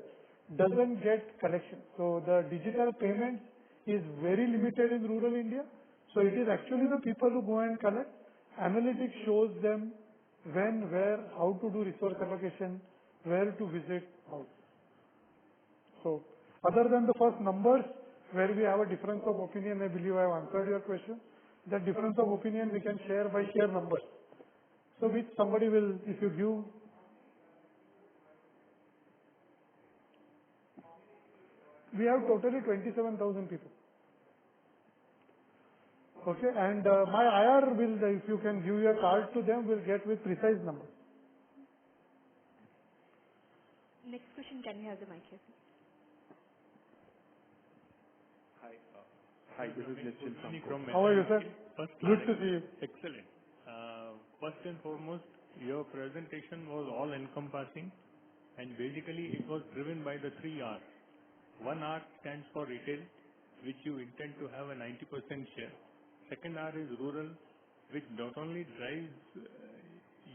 doesn't get collection. So the digital payments is very limited in rural India. So it is actually the people who go and collect. Analytics shows them when, where, how to do resource allocation, where to visit, how. So other than the first numbers, where we have a difference of opinion, I believe I have answered your question. That difference of opinion we can share by sheer numbers. So which somebody will, if you give, we have totally 27,000 people. Okay, and my IR will, if you can give your card to them, will get with precise numbers. Next question, can we have the mic here? Hi, this is Nitin from How are you, sir? Good to see you. Excellent. First and foremost, your presentation was all encompassing, and basically it was driven by the 3 R's. 1 R stands for retail, which you intend to have a 90% share. Second R is rural, which not only drives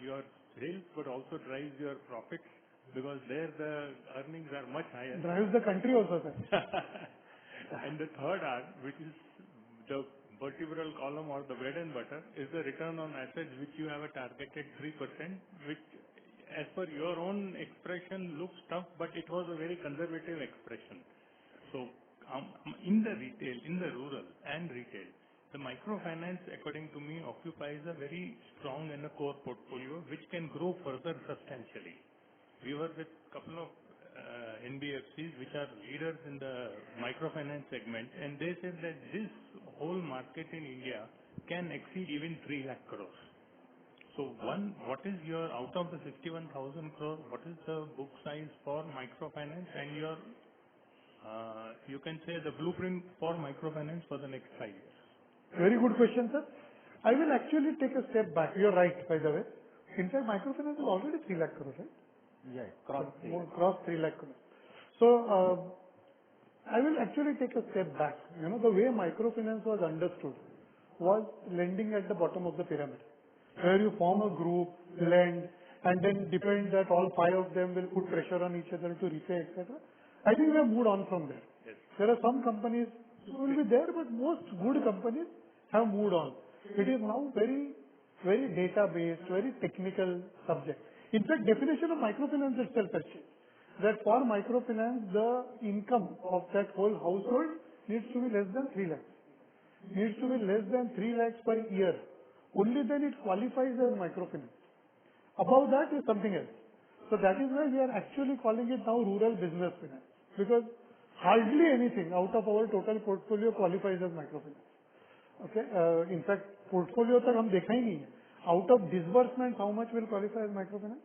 your sales but also drives your profits, because there the earnings are much higher. Drives the country also, sir. And the third R, which is the vertebral column or the bread and butter, is the return on assets, which you have a targeted 3%, which as per your own expression looks tough, but it was a very conservative expression. So in the retail, in the rural and retail, the microfinance, according to me, occupies a very strong and a core portfolio which can grow further substantially. We were with a couple of NBFCs which are leaders in the microfinance segment, and they said that this whole market in India can exceed even 3 lakh crores. So one, what is your, out of the 61,000 crores, what is the book size for microfinance and your, you can say the blueprint for microfinance for the next 5 years? Very good question, sir. I will actually take a step back. You're right, by the way. In fact, microfinance is already 3 lakh crores, right? Yeah, cross 3 lakh crores. So, I will actually take a step back. The way microfinance was understood was lending at the bottom of the pyramid, where you form a group, lend, and then depend that all 5 of them will put pressure on each other to repay, etc. I think we have moved on from there. Yes. There are some companies who will be there, but most good companies have moved on. It is now very, very data-based, very technical subject. In fact, definition of microfinance itself has changed. That for microfinance, the income of that whole household needs to be less than 3 lakhs. Needs to be less than 3 lakhs per year. Only then it qualifies as microfinance. Above that is something else. So that is why we are actually calling it now rural business finance, because hardly anything out of our total portfolio qualifies as microfinance. Okay, in fact, portfolio tak hum dekha hi nahi hai. Out of disbursement, how much will qualify as microfinance?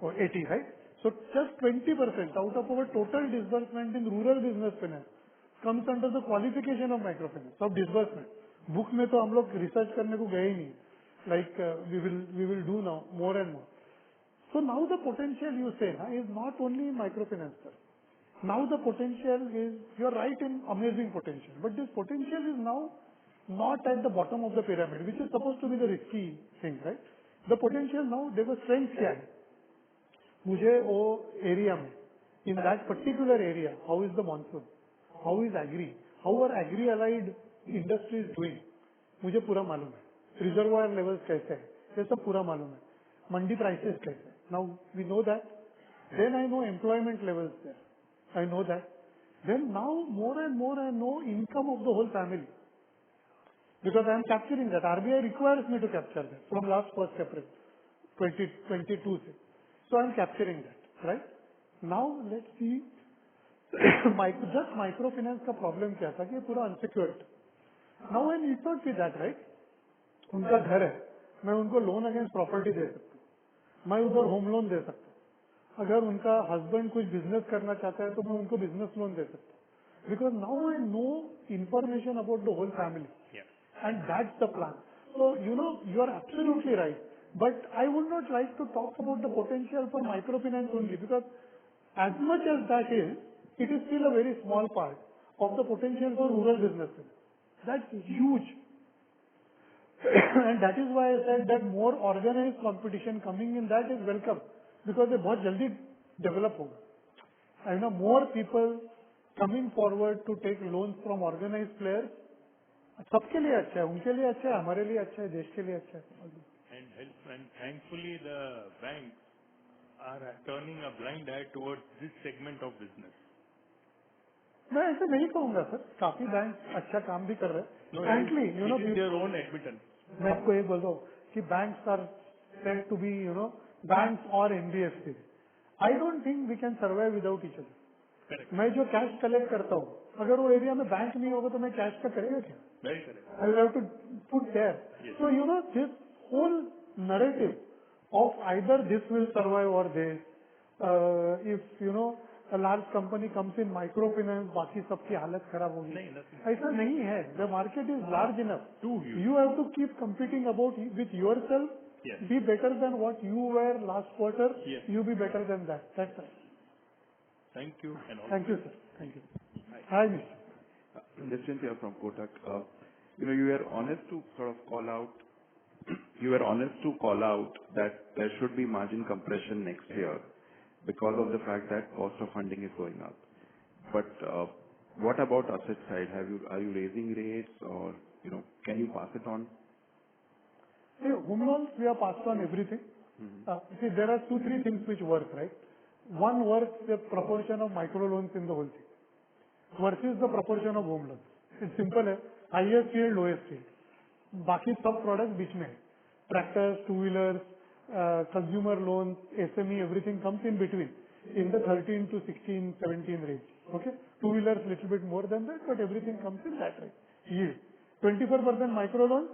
Or 80, right? So just 20% out of our total disbursement in rural business finance comes under the qualification of microfinance, of disbursement. Book में तो हम लोग research करने को गए ही नहीं. Like we will do now more and more. So now the potential you say is not only in microfinance. Sir. Now the potential is, you are right in amazing potential, but this potential is now not at the bottom of the pyramid, which is supposed to be the risky thing, right? The potential now, there was strength क्या है? मुझे वो area में, in that particular area, how is the monsoon? How is agri? How are agri-allied industries doing? मुझे पूरा मालूम है. Reservoir levels कैसे हैं? ये सब पूरा मालूम है. मंडी prices कैसे हैं? Now we know that. Then I know employment levels there. I know that. Then now more and more I know income of the whole family. Because I am capturing that. RBI requires me to capture that from last 1st April 2022. So I am capturing that, right? Now let's see. Just microfinance का problem क्या था कि ये पूरा unsecured. Now I need not be that, right? उनका घर है, मैं उनको लोन अगेंस्ट प्रॉपर्टी दे सकता हूँ, मैं उधर होम लोन दे सकता हूँ. अगर उनका हस्बैंड कुछ बिजनेस करना चाहता है तो मैं उनको बिजनेस लोन दे सकता हूँ. Because now I know information about the whole family. And that's the plan. So, you are absolutely right. But I would not like to talk about the potential for microfinance only, because as much as that is, it is still a very small part of the potential for rural businesses. That's huge. And that is why I said that more organized competition coming in that is welcome, because they बहुत जल्दी develop होगा. I know more people coming forward to take loans from organized players. सबके लिए अच्छा है, उनके लिए अच्छा है, हमारे लिए अच्छा है, देश के लिए अच्छा है. And thankfully the banks are turning a blind eye towards this segment of business. मैं ऐसे नहीं कहूँगा सर, काफी बैंक अच्छा काम भी कर रहे हैं. Frankly, it is their own admittance. मैं आपको ये बोल रहा हूँ कि banks are said to be, banks or NBFCs. I don't think we can survive without each other. Correct. मैं जो कैश कलेक्ट करता हूँ, अगर वो एरिया में बैंक नहीं होगा तो मैं कैश का करेगा क्या? Very correct. I will have to put there. Yes. So, this whole narrative of either this will survive or this, if, a large company comes in microfinance, बाकी सबकी हालत खराब होगी. ऐसा नहीं है. The market is large enough. Too huge. You have to keep competing with yourself. Yes. Be better than what you were last quarter. Yes. You be better than that. That's right. Thank you. And all. Thank you, sir. Thank you. Hi, Mr. Nischint here from Kotak. You were honest to sort of call out. You were honest to call out that there should be margin compression next year because of the fact that cost of funding is going up. But what about asset side? Are you raising rates, or can you pass it on? See, home loans we have passed on everything. See, there are 2-3 things which work, right? One works the proportion of micro loans in the whole thing versus the proportion of home loans. It's simple है, highest yield, lowest yield. बाकी सब products बीच में है. Tractors, two-wheelers, consumer loans, SME, everything comes in between, in the 13 to 16, 17 range. Okay? Two-wheelers little bit more than that, but everything comes in that range. Yield. 24% micro loans,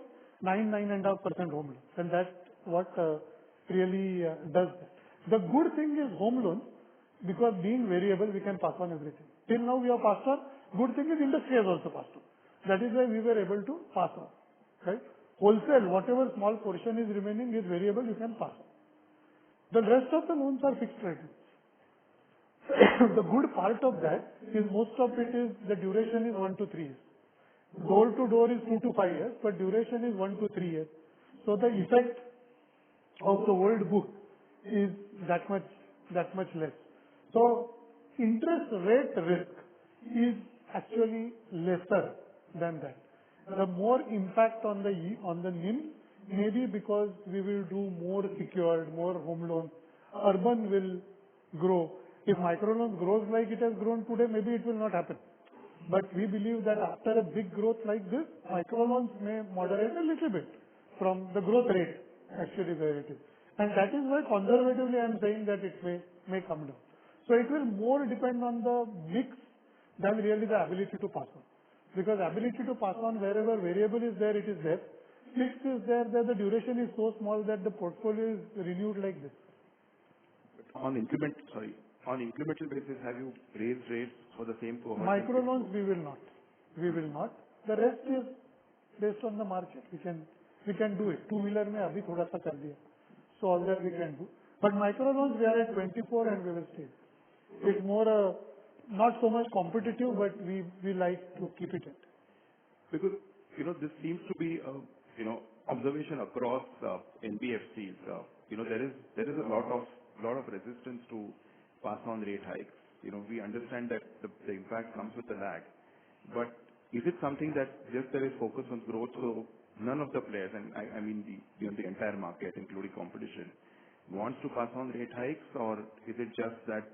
9.5% home loans. And that's what really does that. The good thing is home loans, because being variable, we can pass on everything. Till now we have passed on. Good thing is industry has also passed on. That is why we were able to pass on. Right? Wholesale, whatever small portion is remaining is variable, you can pass on. The rest of the loans are fixed rate. The good part of that is most of it is, the duration is 1 to 3 years. Door to door is 2 to 5 years, but duration is 1 to 3 years. So the effect of the old book is that much less. So interest rate risk is actually lesser than that. The more impact on the NIM may be because we will do more secured, more home loans. Urban will grow. If microloans grows like it has grown today, maybe it will not happen. But we believe that after a big growth like this, microloans may moderate a little bit from the growth rate actually where it is. And that is why conservatively I am saying that it may come down. So it will more depend on the mix than really the ability to pass on. Because ability to pass on wherever variable is there, it is there. Fixed is there, that the duration is so small that the portfolio is renewed like this. On incremental basis, have you raised rates for the same cohort? Micro loans, we will not. We will not. The rest is based on the market. We can do it. Two-wheeler mein abhi thoda sa kar diya. So all that we can do. But micro loans, we are at 24 and we will stay. It's more not so much competitive, but we like to keep it at. Because, this seems to be observation across NBFCs. There is a lot of resistance to pass on rate hikes. We understand that the impact comes with a lag. But is it something that just there is focus on growth, so none of the players, and I mean the entire market, including competition, wants to pass on rate hikes, or is it just that,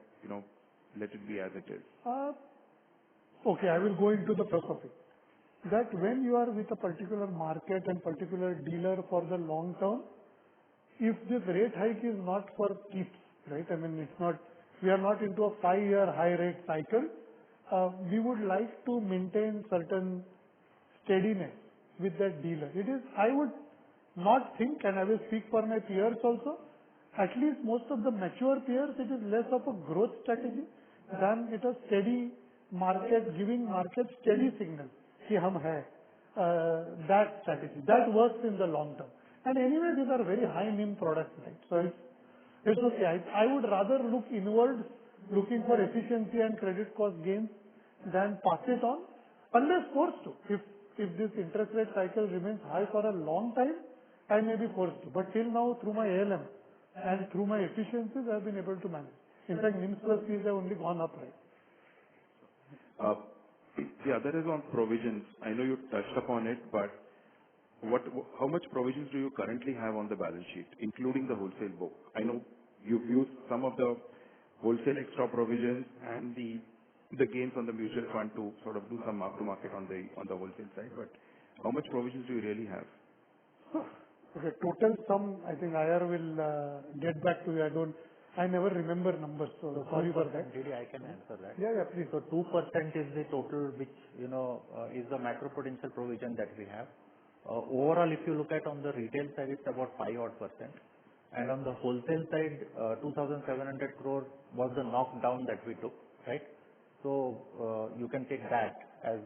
let it be as it is? Okay, I will go into the philosophy. That when you are with a particular market and particular dealer for the long term, if this rate hike is not for keeps, right? I mean, we are not into a 5-year high rate cycle. We would like to maintain certain steadiness with that dealer. I would not think, and I will speak for my peers also, at least most of the mature peers, it is less of a growth strategy than it is steady market, giving market steady signal. Ki hum hai. That strategy. That works in the long term. And anyway, these are very high NIM products, right? So it's okay. I would rather look inwards, looking for efficiency and credit cost gains than pass it on, unless forced to. If this interest rate cycle remains high for a long time, I may be forced to. But till now, through my ALM and through my efficiencies, I have been able to manage. In fact, NIMs plus fees have only gone up, right? The other is on provisions. I know you touched upon it, but how much provisions do you currently have on the balance sheet, including the wholesale book? I know you've used some of the wholesale extra provisions and the gains on the mutual fund to sort of do some mark to market on the wholesale side, but how much provisions do you really have? Okay, total sum, I think IR will get back to you. I never remember numbers, so sorry for that. Really, I can answer that. Yeah, please. So 2% is the total, which is the macroprudential provision that we have. Overall, if you look at on the retail side, it's about 5%, and on the wholesale side, 2,700 crore was the knockdown that we took, right? So you can take that as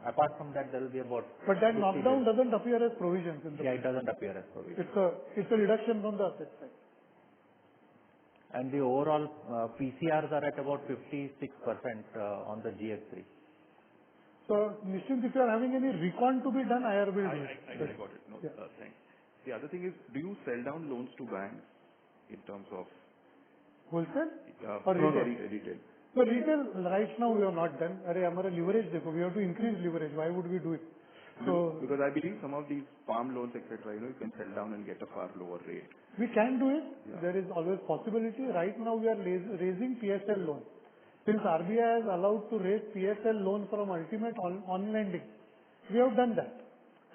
apart from that, there will be about. But that knockdown doesn't appear as provisions in the. Yeah, it doesn't appear as provisions. It's a reduction from the asset side. And the overall PCRs are at about 56% on the GS3. So, Nishint, if you are having any recon to be done, IR will do it. I got it. No, thanks. The other thing is, do you sell down loans to banks in terms of wholesale or retail? No, retail. So retail right now we have not done. Hamara leverage dekho. We have to increase leverage. Why would we do it? So because I believe some of these farm loans, etc., you can sell down and get a far lower rate. We can do it. Yeah. There is always possibility. Right now we are raising PSL loan. Since RBI has allowed to raise PSL loan from ultimate on lending, we have done that,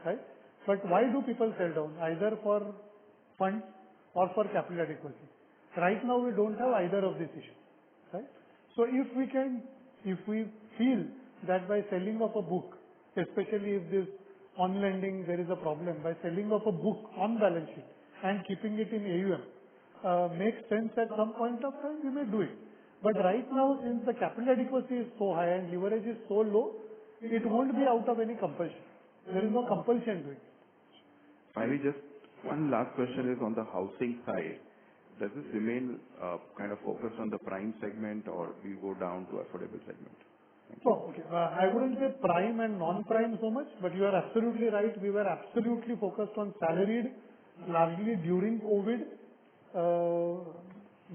right? But why do people sell down? Either for funds or for capital adequacy. Right now we don't have either of these issues, right? So if we feel that by selling of a book, especially if this on lending there is a problem, by selling of a book on balance sheet and keeping it in AUM makes sense at some point of time, we may do it. But right now, since the capital adequacy is so high and leverage is so low, it won't be out of any compulsion. There is no compulsion to it. Finally, just one last question is on the housing side. Does this remain kind of focused on the prime segment, or do you go down to affordable segment? Oh, okay. I wouldn't say prime and non-prime so much, but you are absolutely right. We were absolutely focused on salaried, largely during COVID.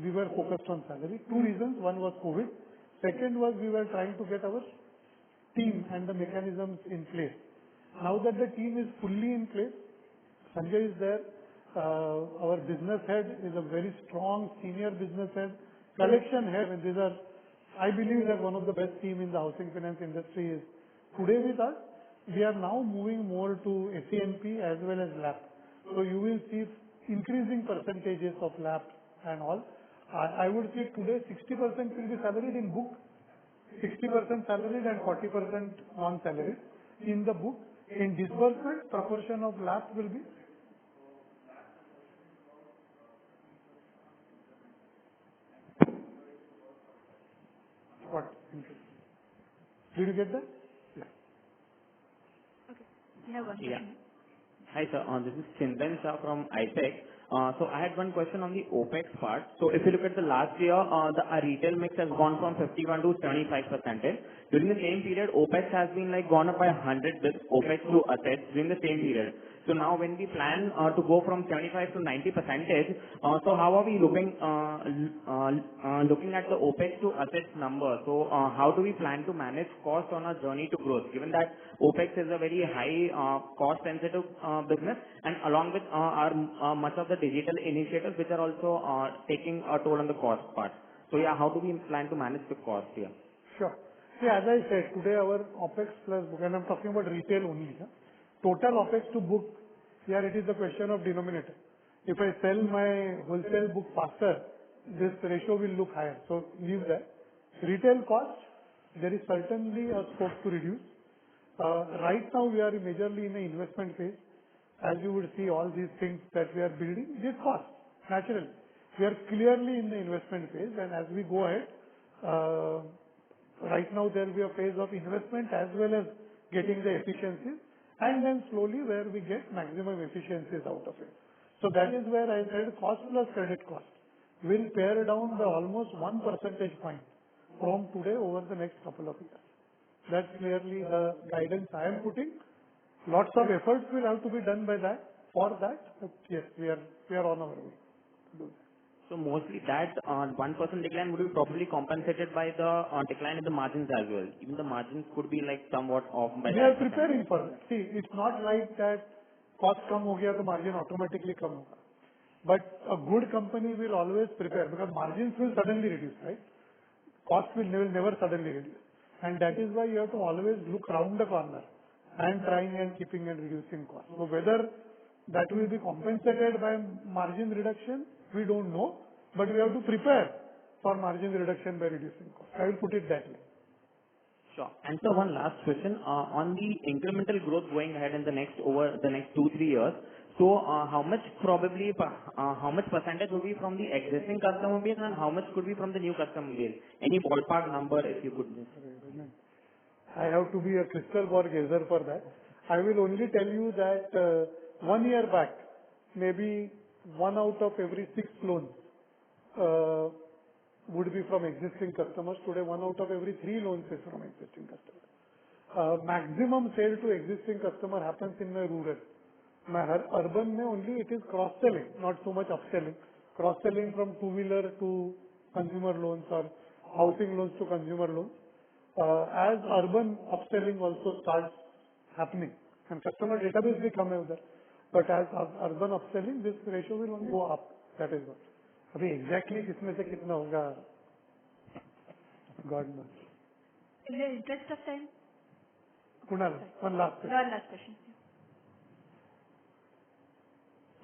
We were focused on salary. Two reasons. One was COVID. Second was we were trying to get our team and the mechanisms in place. Now that the team is fully in place, Sanjay is there. Our business head is a very strong senior business head. Collection head, and these are, I believe that one of the best team in the housing finance industry is today with us. We are now moving more to SENP as well as LAP. So you will see increasing percentages of LAP and all. I would say today 60% will be salaried in book, 60% salaried and 40% non-salaried in the book. In disbursement, proportion of LAP will be what? Did you get that? Yeah. Okay. We have one Yeah. question. Hi, sir. This is Chintan Shah from IPEC. So I had one question on the OpEx part. So if you look at the last year, our retail mix has gone from 51 to 75%. During the same period, OpEx has been like gone up by 100 with OpEx to assets during the same period. So now when we plan to go from 75 to 90%, so how are we looking at the OpEx to assets number? So how do we plan to manage cost on our journey to growth, given that OpEx is a very high cost sensitive business, and along with our much of the digital initiatives which are also taking a toll on the cost part. So yeah, how do we plan to manage the cost here? Sure. See, as I said, today our OpEx plus book, and I'm talking about retail only. Huh? Total OpEx to book, here it is a question of denominator. If I sell my wholesale book faster, this ratio will look higher. So leave that. Retail cost, there is certainly a scope to reduce. Right now we are majorly in an investment phase. As you would see all these things that we are building, this cost, naturally. We are clearly in the investment phase, and as we go ahead, right now there will be a phase of investment as well as getting the efficiencies, and then slowly where we get maximum efficiencies out of it. So that is where I said cost plus credit cost will pare down by almost 1 percentage point from today over the next couple of years. That's clearly the guidance I am putting. Lots of efforts will have to be done by that. For that, yes, we are on our way to do that. So mostly that 1% decline would be probably compensated by the decline in the margins as well. Even the margins could be like somewhat off by We that are preparing for that. See, it's not like that cost come ho gaya, the margin automatically come hoga. But a good company will always prepare because margins will suddenly reduce, right? Cost will never suddenly reduce. And that is why you have to always look round the corner and trying and keeping and reducing cost. So whether that will be compensated by margin reduction, we don't know, but we have to prepare for margin reduction by reducing cost. I will put it that way. Sure. And so one last question on the incremental growth going ahead in the next over the next 2-3 years. So how much percentage will be from the existing customer base and how much could be from the new customer base? Any ballpark number if you could just. I have to be a crystal ball gazer for that. I will only tell you that 1 year back, maybe 1 out of every 6 loans would be from existing customers. Today, 1 out of every 3 loans is from existing customers. Maximum sale to existing customer happens in my rural. My urban mein only it is cross-selling, not so much upselling. Cross-selling from two-wheeler to consumer loans or housing loans to consumer loans. As urban upselling also starts happening and customer database will come over. But as urban upselling, this ratio will only go up. That is what. अभी exactly किसमें से कितना होगा? God knows. In the interest of time. Kunal, one last question. One last question.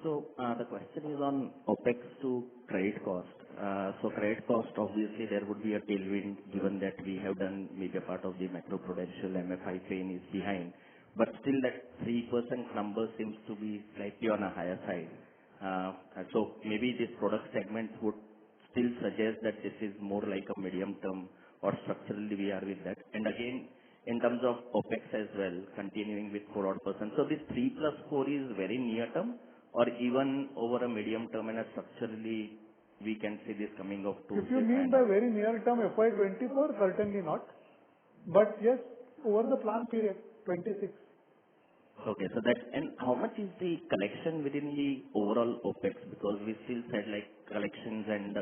So the question is on OpEx to credit cost. So credit cost, obviously there would be a tailwind given that we have done major part of the macro-prudential MFI pain is behind. But still that 3% number seems to be slightly on a higher side. So maybe this product segment would still suggest that this is more like a medium term or structurally we are with that. And again, in terms of OpEx as well, continuing with 4%. So this 3 plus 4 is very near term or even over a medium term and a structurally we can see this coming up to. If you mean by very near term FY24, certainly not. But yes, over the plan period, 26. Okay, so that, and how much is the collection within the overall OpEx? Because we still said like collections and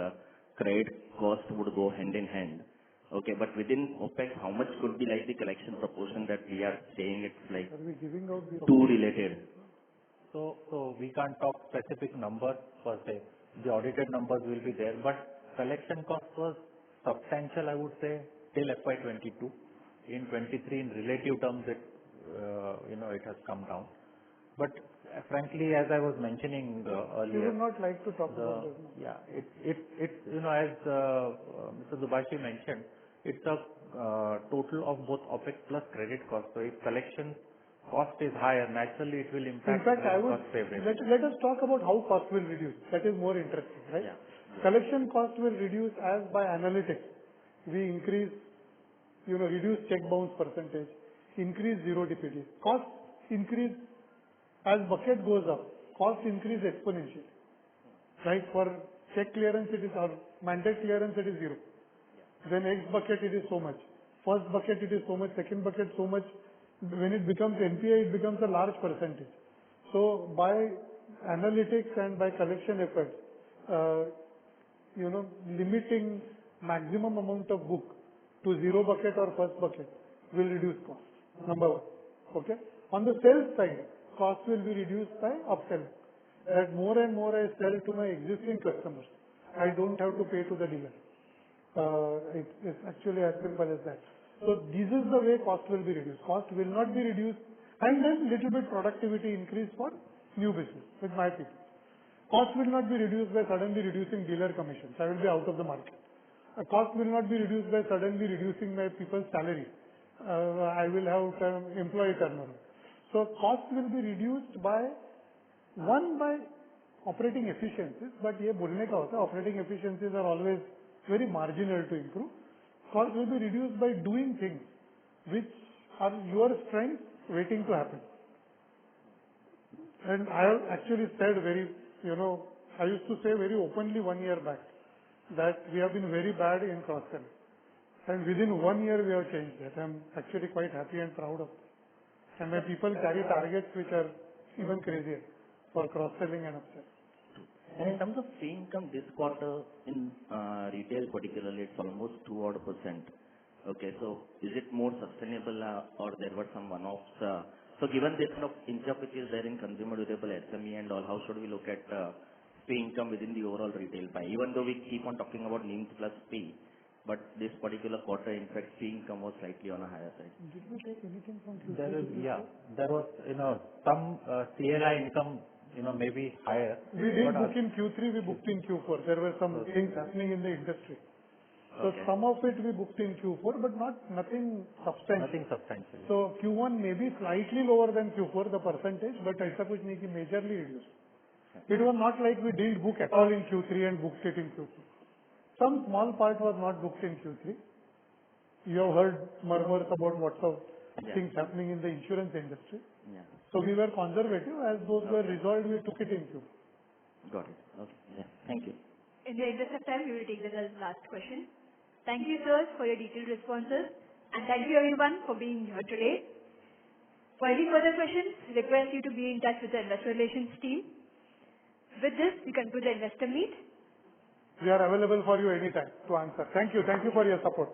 credit cost would go hand in hand. Okay, but within OpEx, how much could be like the collection proportion that we are saying it's like two related? So we can't talk specific numbers per se. The audited numbers will be there, but collection cost was substantial, I would say, till FY22. In 23, in relative terms, it has come down. But frankly, as I was mentioning earlier, You would not like to talk about this. Yeah, it's as Mr. Dubashi mentioned, it's a total of both OpEx plus credit cost. So if collection cost is higher, naturally it will impact In fact, I would cost favorably. let us talk about how cost will reduce. That is more interesting, right? Yeah. Collection cost will reduce as by analytics. We increase, reduce check bounce percentage, increase zero DPD. Cost increase as bucket goes up. Cost increase exponentially. Right? For check clearance it is, or mandate clearance it is zero. Then X bucket it is so much. First bucket it is so much. Second bucket so much. When it becomes NPA, it becomes a large percentage. So by analytics and by collection efforts, limiting maximum amount of book to zero bucket or first bucket will reduce cost. Number one. Okay. On the sales side, cost will be reduced by upselling. That more and more I sell to my existing customers. I don't have to pay to the dealer. It's actually as simple as that. So this is the way cost will be reduced. Cost will not be reduced, and then little bit productivity increase for new business with my people. Cost will not be reduced by suddenly reducing dealer commissions. I will be out of the market. Cost will not be reduced by suddenly reducing my people's salary. I will have employee turnover. So cost will be reduced by operating efficiencies, but ये बोलने का होता है, operating efficiencies are always very marginal to improve. Cost will be reduced by doing things which are your strengths waiting to happen. And I have actually said I used to say very openly 1 year back that we have been very bad in cross-selling. And within 1 year we have changed that. I am actually quite happy and proud of this. And my people carry targets which are even crazier for cross-selling and upselling. And in terms of fee income this quarter in retail particularly, it's almost 2% Okay, so is it more sustainable or there were some one-offs? So given this kind of inch up which is there in consumer durable, SME and all, how should we look at fee income within the overall retail pie? Even though we keep on talking about NIM plus fee, but this particular quarter, in fact, fee income was slightly on a higher side. Did we take anything from Q3? There was, some CLI income, maybe higher. We did book in Q3, we booked in Q4. There were some things happening in the industry. So some of it we booked in Q4, but nothing substantial. Nothing substantial. So Q1 may be slightly lower than Q4, the percentage, but ऐसा कुछ नहीं कि majorly reduced. It was not like we didn't book at all in Q3 and booked it in Q4. Some small part was not booked in Q3. You have heard murmurs about what's of things happening in the insurance industry. Yeah. So we were conservative. As those were resolved, we took it in Q4. Got it. Okay. Yeah. Thank you. In the interest of time, we will take the last question. Thank you, sirs, for your detailed responses. And thank you, everyone, for being here today. For any further questions, request you to be in touch with the investor relations team. With this, we conclude the investor meet. We are available for you anytime to answer. Thank you. Thank you for your support.